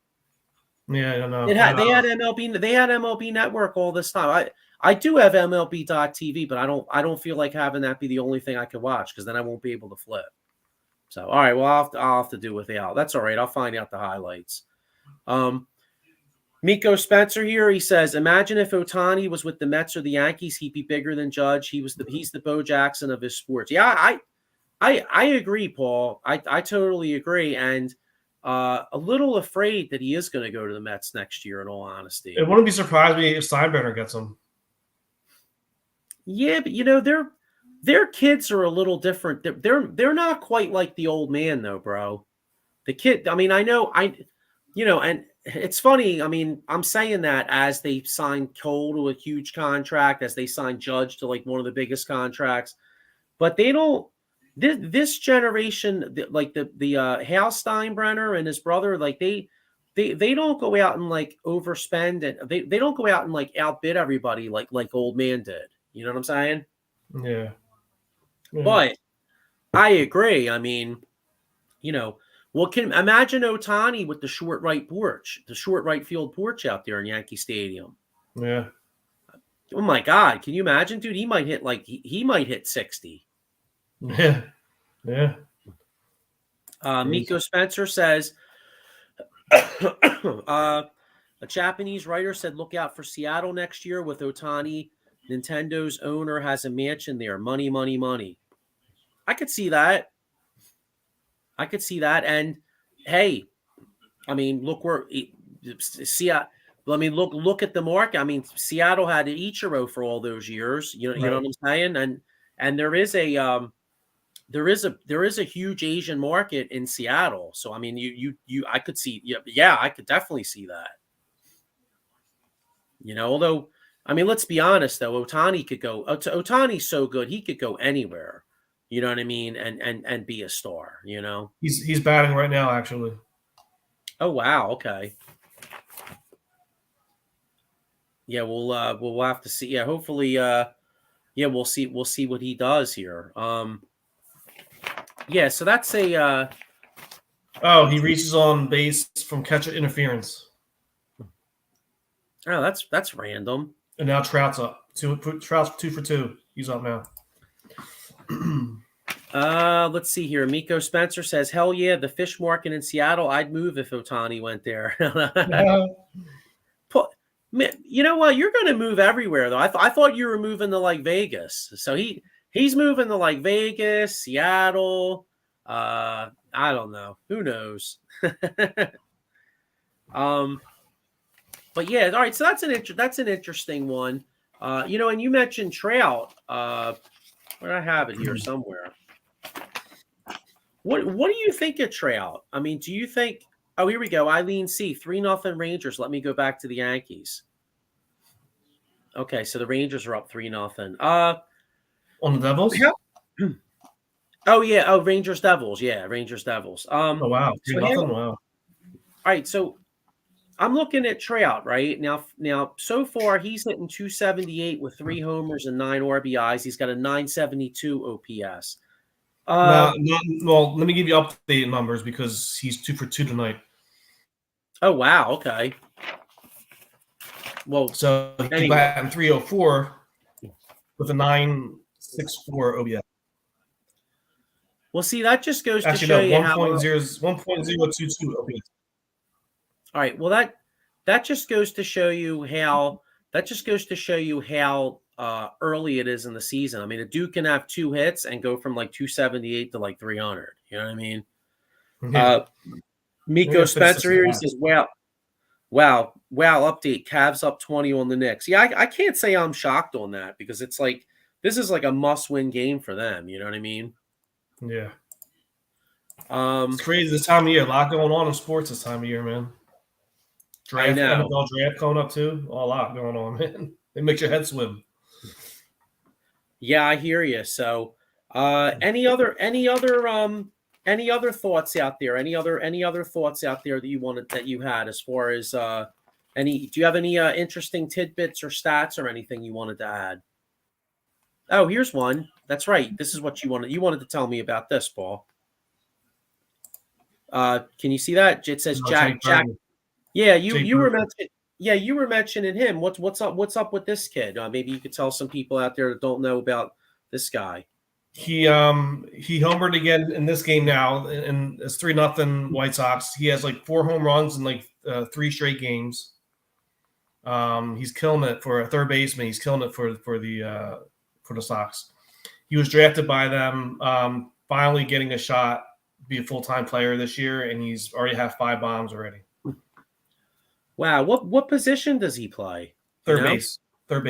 [SPEAKER 2] Yeah, I don't know.
[SPEAKER 1] They had MLB. They had MLB Network all this time. I do have MLB.TV, but I don't feel like having that be the only thing I can watch because then I won't be able to flip. So, all right, well, I'll have to do without. That's all right. I'll find out the highlights. Miko Spencer here. He says, imagine if Otani was with the Mets or the Yankees, he'd be bigger than Judge. He's the Bo Jackson of his sports. Yeah, I agree, Paul. I totally agree. And a little afraid that he is going to go to the Mets next year, in all honesty.
[SPEAKER 2] It wouldn't be surprised me if Steinbrenner gets him.
[SPEAKER 1] Yeah, but their kids are a little different. They're not quite like the old man though, bro. The kid, I mean, and it's funny. I mean, I'm saying that as they signed Cole to a huge contract, as they signed Judge to like one of the biggest contracts, but they don't. This generation, like the Hal Steinbrenner and his brother, like they don't go out and like overspend, and they don't go out and like outbid everybody like old man did. You know what I'm saying?
[SPEAKER 2] Yeah. Yeah.
[SPEAKER 1] But I agree. I mean, you know, well, can imagine Otani with the short right field porch out there in Yankee Stadium.
[SPEAKER 2] Yeah.
[SPEAKER 1] Oh my God, can you imagine, dude? He might hit like he might hit 60.
[SPEAKER 2] Yeah. Yeah.
[SPEAKER 1] Miko Spencer says, a Japanese writer said, look out for Seattle next year with Otani. Nintendo's owner has a mansion there. Money, money, money. I could see that. I could see that. And hey, I mean, look where Seattle. I mean, look at the market. I mean, Seattle had Ichiro for all those years. You know what I'm saying? And there is a huge Asian market in Seattle. So I mean, I could see, yeah, I could definitely see that. Although, I mean, let's be honest though, Otani could go. Otani's so good, he could go anywhere. You know what I mean, and be a star.
[SPEAKER 2] He's batting right now, actually.
[SPEAKER 1] Oh wow, okay. Yeah, we'll have to see. Yeah, hopefully, yeah, we'll see what he does here. Yeah, so that's a.
[SPEAKER 2] Oh, he reaches on base from catcher interference.
[SPEAKER 1] Oh, that's random.
[SPEAKER 2] And now Trout's up. Trout's 2 for 2. He's up now.
[SPEAKER 1] Let's see here. Miko Spencer says, "Hell yeah, the fish market in Seattle. I'd move if Otani went there." You know what? You're going to move everywhere, though. I thought you were moving to like Vegas. So he's moving to like Vegas, Seattle. I don't know. Who knows? But yeah, all right. So that's an interesting one. And you mentioned Trout. Where do I have it here somewhere? What do you think of Trout? I mean, do you think? Oh, here we go. Eileen C. 3-0 Rangers. Let me go back to the Yankees. Okay, so the Rangers are up 3-0.
[SPEAKER 2] On the Devils?
[SPEAKER 1] Oh yeah. Oh, Rangers Devils. Yeah, Rangers Devils.
[SPEAKER 2] Oh wow, 3-0. Wow.
[SPEAKER 1] All right, so I'm looking at Trout right now. So far he's hitting 278 with 3 homers and 9 RBIs. He's got a 972 OPS.
[SPEAKER 2] Well, let me give you updated numbers because he's 2 for 2 tonight.
[SPEAKER 1] Oh wow, okay. Well,
[SPEAKER 2] so he's batting 304 with a 964 OPS.
[SPEAKER 1] Well, see, that just goes to show you how
[SPEAKER 2] 1.022 OPS.
[SPEAKER 1] All right. Well, that just goes to show you how early it is in the season. I mean, a dude can have 2 hits and go from like 278 to like 300. You know what I mean? Yeah. Miko Spencer here, he says, wow, update. Cavs up 20 on the Knicks. Yeah, I can't say I'm shocked on that because it's like this is like a must-win game for them. You know what I mean?
[SPEAKER 2] Yeah. It's crazy this time of year. A lot going on in sports this time of year, man. Draft, NFL draft coming up too. A lot going on, man. It makes your head swim.
[SPEAKER 1] Yeah, I hear you. So, any other thoughts out there? Any other thoughts out there that you had as far as do you have any interesting tidbits or stats or anything you wanted to add? Oh, here's one. That's right. This is what you wanted. You wanted to tell me about this, Paul. Can you see that? It says Jack. Yeah, you were mentioning him. What's up with this kid? Maybe you could tell some people out there that don't know about this guy.
[SPEAKER 2] He homered again in this game now, and it's 3-0 White Sox. He has like 4 home runs in like 3 straight games. He's killing it for a third baseman. He's killing it for the Sox. He was drafted by them. Finally getting a shot to be a full-time player this year, and he's already have 5 bombs already.
[SPEAKER 1] Wow, what position does he play?
[SPEAKER 2] Third base.
[SPEAKER 1] Third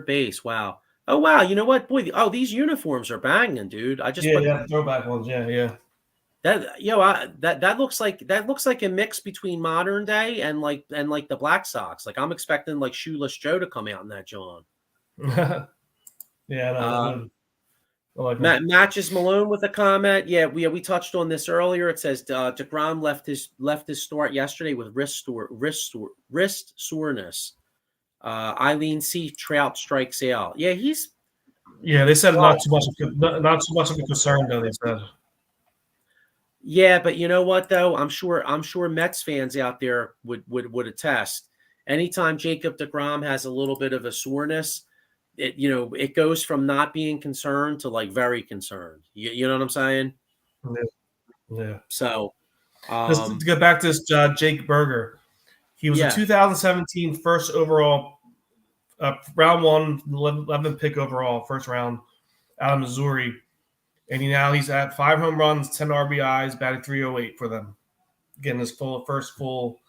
[SPEAKER 1] base. Wow. Oh wow, you know what, boy? These uniforms are banging, dude. I just
[SPEAKER 2] throwback ones. Yeah.
[SPEAKER 1] That looks like a mix between modern day and like the Black Sox. Like I'm expecting like Shoeless Joe to come out in that John.
[SPEAKER 2] Yeah. I like him.
[SPEAKER 1] Matches Malone with a comment. Yeah, we touched on this earlier. It says DeGrom left his start yesterday with wrist soreness. Eileen C. Trout strikes out. Yeah, he's
[SPEAKER 2] Yeah, they said
[SPEAKER 1] well.
[SPEAKER 2] not too much of a concern though. They said.
[SPEAKER 1] Yeah, but you know what though? I'm sure Mets fans out there would attest. Anytime Jacob DeGrom has a little bit of a soreness, it goes from not being concerned to like very concerned. You know what I'm saying?
[SPEAKER 2] Yeah. Yeah.
[SPEAKER 1] So,
[SPEAKER 2] Just to get back to this Jake Berger, he was a
[SPEAKER 1] yeah,
[SPEAKER 2] 2017 first overall, round one, 11th pick overall, first round out of Missouri. And he's at 5 home runs, 10 RBIs, batting 308 for them. Getting his first full,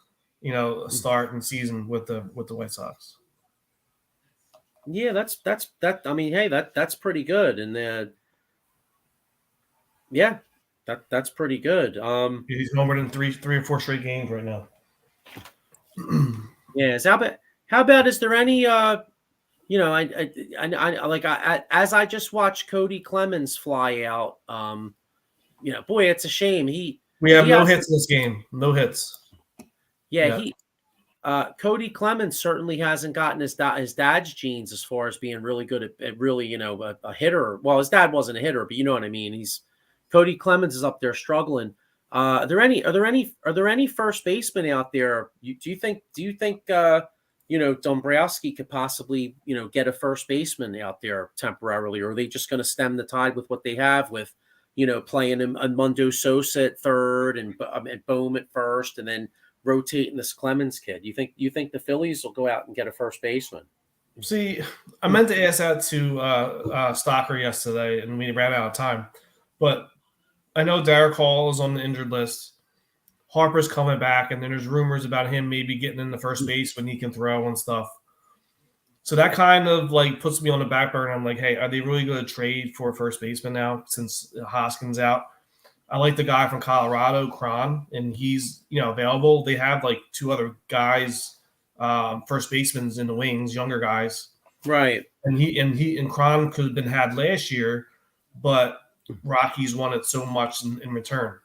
[SPEAKER 2] start and season with the White Sox.
[SPEAKER 1] yeah, that. I mean, hey, that's pretty good, and yeah, that's pretty good.
[SPEAKER 2] He's homered in three or four straight games right now.
[SPEAKER 1] Yeah. How about is there any as I just watched Cody Clemens fly out. Boy, it's a shame
[SPEAKER 2] We have
[SPEAKER 1] he
[SPEAKER 2] no
[SPEAKER 1] has
[SPEAKER 2] hits in this game. No hits.
[SPEAKER 1] yeah he Cody Clemens certainly hasn't gotten his dad's genes as far as being really good at really a hitter. Well, his dad wasn't a hitter, but you know what I mean. Cody Clemens is up there struggling. Are there any first basemen out there? Do you think Dombrowski could possibly get a first baseman out there temporarily, or are they just going to stem the tide with what they have with playing Mundo Sosa at third and Bohm at first, and then rotating this Clemens kid? You think the Phillies will go out and get a first baseman?
[SPEAKER 2] See, I meant to ask that to Stocker yesterday, and we ran out of time. But I know Derek Hall is on the injured list. Harper's coming back, and then there's rumors about him maybe getting in the first base when he can throw and stuff. So that kind of like puts me on the back burner. I'm like, hey, are they really going to trade for a first baseman now since Hoskins out? I like the guy from Colorado, Cron, and he's available. They have like two other guys, first basemen in the wings, younger guys,
[SPEAKER 1] right?
[SPEAKER 2] And Cron could have been had last year, but Rockies wanted so much in return.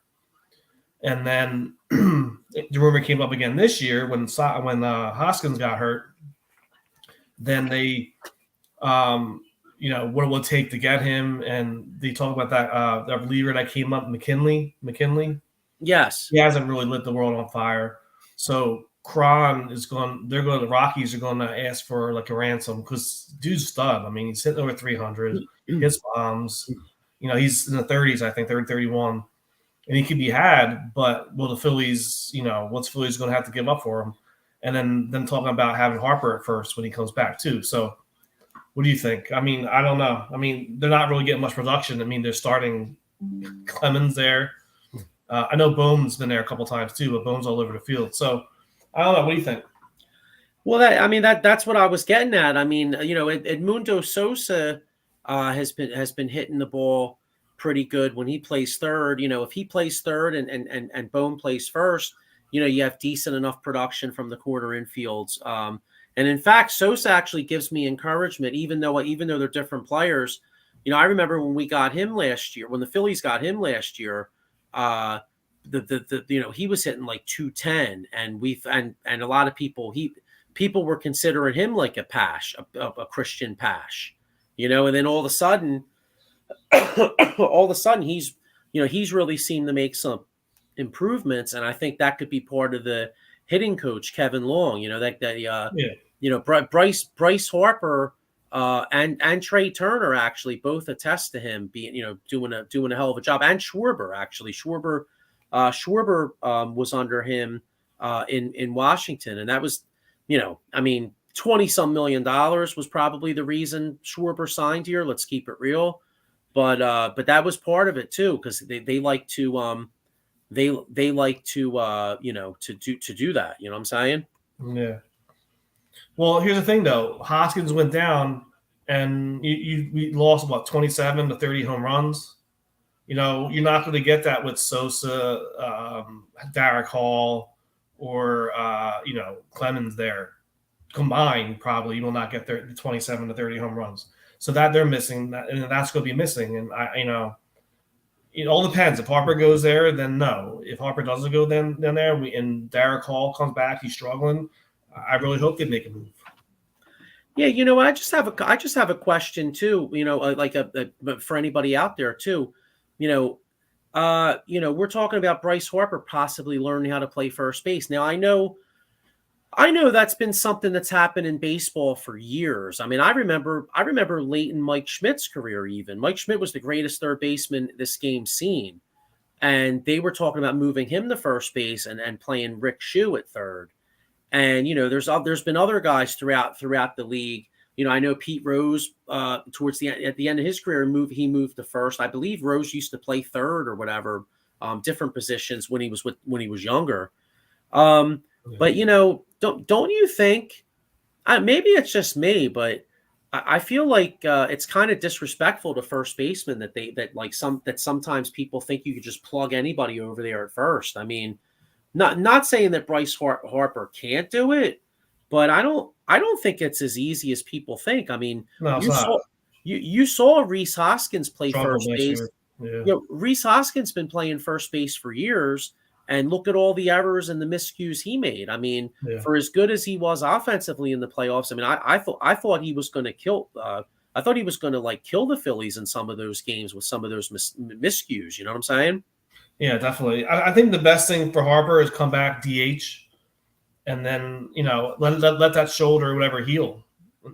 [SPEAKER 2] And then the rumor came up again this year when Hoskins got hurt. Then they, what it will take to get him, and they talk about that reliever that came up, McKinley.
[SPEAKER 1] Yes,
[SPEAKER 2] he hasn't really lit the world on fire. So Cron is going. The Rockies are going to ask for like a ransom because dude's stud. I mean, he's hitting over 300, hits bombs. He's in the 30s, I think, 31. And he could be had, but will the Phillies, what's Phillies going to have to give up for him? And then them talking about having Harper at first when he comes back too. So what do you think? I mean, I don't know. I mean, they're not really getting much production. I mean, they're starting Clemens there. I know Bohm's been there a couple times too, but Bohm's all over the field. So I don't know. What do you think?
[SPEAKER 1] Well, that's what I was getting at. I mean, Edmundo Sosa has been hitting the ball pretty good when he plays third. If he plays third and Bohm plays first, you have decent enough production from the corner infields. And in fact, Sosa actually gives me encouragement, even though they're different players. I remember when we got him last year, when the Phillies got him last year, he was hitting like 210, and a lot of people were considering him like a Pash, a Christian Pash, and then all of a sudden he's really seemed to make some improvements, and I think that could be part of the hitting coach Kevin Long. Bryce Harper and Trey Turner actually both attest to him being doing a hell of a job, and Schwarber actually. Schwarber was under him in Washington, and that was $20-some million was probably the reason Schwarber signed here. Let's keep it real. But that was part of it too, because they like to they like to to do that. You know what I'm saying?
[SPEAKER 2] Yeah. Well, here's the thing though. Hoskins went down, and we lost 27 to 30 home runs. You're not going to get that with Sosa, Derek Hall, or Clemens there combined. Probably you will not get 27 to 30 home runs. So that they're missing, and that's going to be missing. And it all depends. If Harper goes there, then no. If Harper doesn't go, then there. And Derek Hall comes back, he's struggling. I really hope they make a move.
[SPEAKER 1] Yeah, I just have a question too. For anybody out there too. We're talking about Bryce Harper possibly learning how to play first base. Now, I know that's been something that's happened in baseball for years. I mean, I remember late in Mike Schmidt's career. Even Mike Schmidt was the greatest third baseman this game's seen, and they were talking about moving him to first base and playing Rick Shue at third. And there's been other guys throughout the league. I know Pete Rose at the end of his career moved to first. I believe Rose used to play third or whatever, different positions when he was younger. But don't you think? Maybe it's just me, but I feel like it's kind of disrespectful to first basemen that sometimes people think you could just plug anybody over there at first. I mean. Not saying that Bryce Harper can't do it, but I don't think it's as easy as people think. I mean,
[SPEAKER 2] no,
[SPEAKER 1] you saw Rhys Hoskins play
[SPEAKER 2] Struggled
[SPEAKER 1] first
[SPEAKER 2] next
[SPEAKER 1] base.
[SPEAKER 2] year. Yeah.
[SPEAKER 1] Rhys Hoskins been playing first base for years, and look at all the errors and the miscues he made. I mean, for as good as he was offensively in the playoffs, I mean, I thought he was going to kill. I thought he was going to kill the Phillies in some of those games with some of those miscues. You know what I'm saying?
[SPEAKER 2] Yeah, definitely. I think the best thing for Harper is come back DH, and then let that shoulder or whatever heal.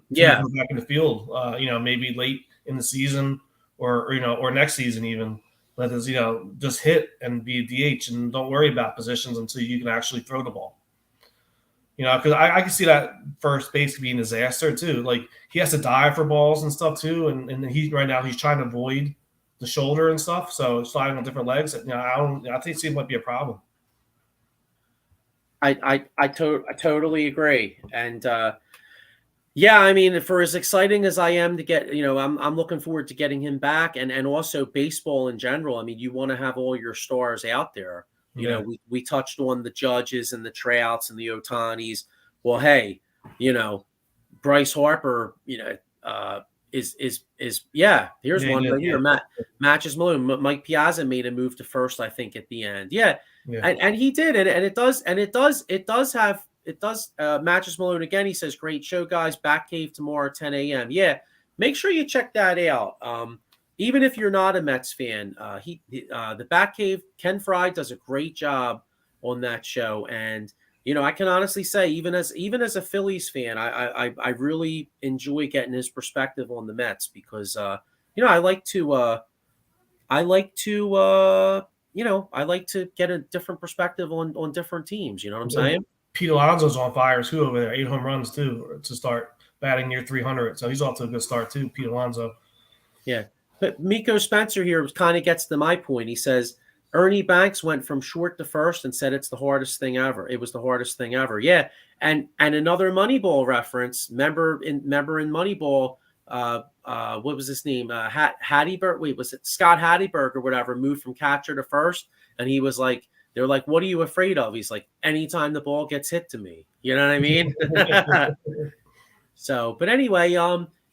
[SPEAKER 1] Yeah,
[SPEAKER 2] go back in the field. Maybe late in the season or next season even. Let us just hit and be a DH and don't worry about positions until you can actually throw the ball. Because I can see that first base could be a disaster too. Like he has to dive for balls and stuff too, and he's trying to avoid the shoulder and stuff, so sliding on different legs. I think it might be a problem.
[SPEAKER 1] I totally agree, and yeah, I mean, for as exciting as I am to get, I'm looking forward to getting him back, and also baseball in general. I mean, you want to have all your stars out there. We touched on the Judges and the Trouts and the Otanis. Well, hey, Bryce Harper, here's one right here. Matches Malone. Mike Piazza made a move to first, I think, at the end. Yeah. And he did it, and it does Matches Malone again. He says, "Great show, guys. Batcave tomorrow, 10 a.m." Yeah, make sure you check that out. Even if you're not a Mets fan, the Batcave, Ken Fry does a great job on that show, and I can honestly say, even as a Phillies fan, I really enjoy getting his perspective on the Mets because I like to get a different perspective on different teams. You know what I'm saying?
[SPEAKER 2] Pete Alonso's on fire too over there. 8 home runs too to start batting near 300. So he's off to a good start too, Pete Alonso.
[SPEAKER 1] Yeah, but Miko Spencer here kind of gets to my point. He says Ernie Banks went from short to first and said it's the hardest thing ever. It was the hardest thing ever. Yeah, and another Moneyball reference. Remember in Moneyball, what was his name? Hattieberg. Wait, was it Scott Hattieberg or whatever? Moved from catcher to first, and he was like, they're like, "What are you afraid of?" He's like, "Anytime the ball gets hit to me." You know what I mean? So, but anyway,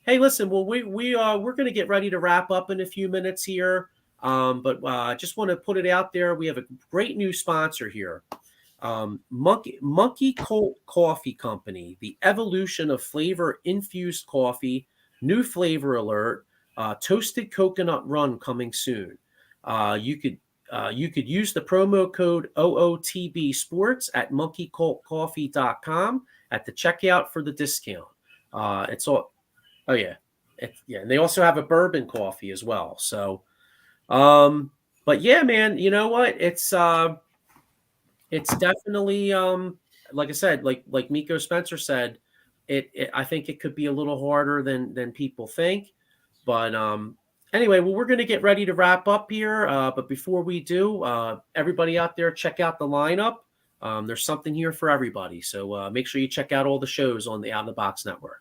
[SPEAKER 1] hey, listen. Well, we're going to get ready to wrap up in a few minutes here. But I just want to put it out there. We have a great new sponsor here. Monkey Coffee Company, the evolution of flavor infused coffee, new flavor alert, toasted coconut rum coming soon. You could use the promo code OOTB Sports at monkeycoltcoffee.com at the checkout for the discount. It's all, oh yeah. And they also have a bourbon coffee as well. So, but yeah, man, you know what? It's definitely, like I said, like Miko Spencer said, I think it could be a little harder than people think, but, anyway, well, we're going to get ready to wrap up here. But before we do, everybody out there, check out the lineup. There's something here for everybody. So make sure you check out all the shows on the Out of the Box Network.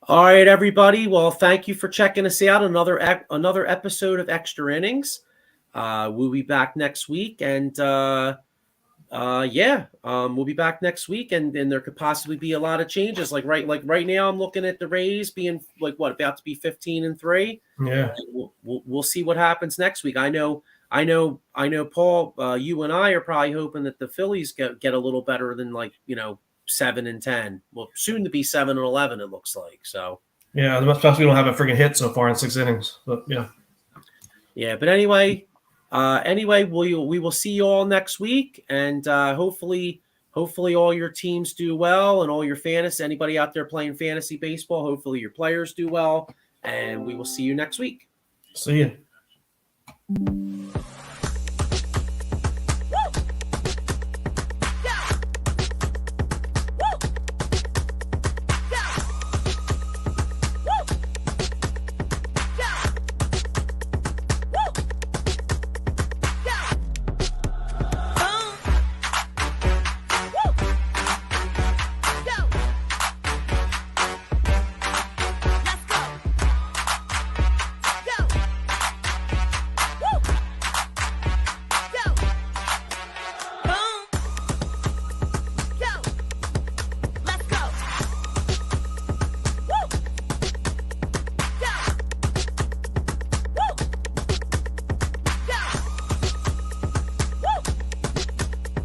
[SPEAKER 1] All right, everybody. Well, thank you for checking us out. Another episode of Extra Innings. We'll be back next week, and we'll be back next week, and there could possibly be a lot of changes. Like right now, I'm looking at the Rays being about to be 15-3.
[SPEAKER 2] Yeah.
[SPEAKER 1] We'll see what happens next week. I know, Paul. You and I are probably hoping that the Phillies get a little better than 7-10. Well, soon to be 7-11. It looks like so.
[SPEAKER 2] Yeah, the best we don't have a freaking hit so far in 6 innings, but yeah.
[SPEAKER 1] Yeah, but anyway, we will see you all next week, and hopefully all your teams do well, and all your fantasy, anybody out there playing fantasy baseball, hopefully your players do well, and we will see you next week.
[SPEAKER 2] See ya.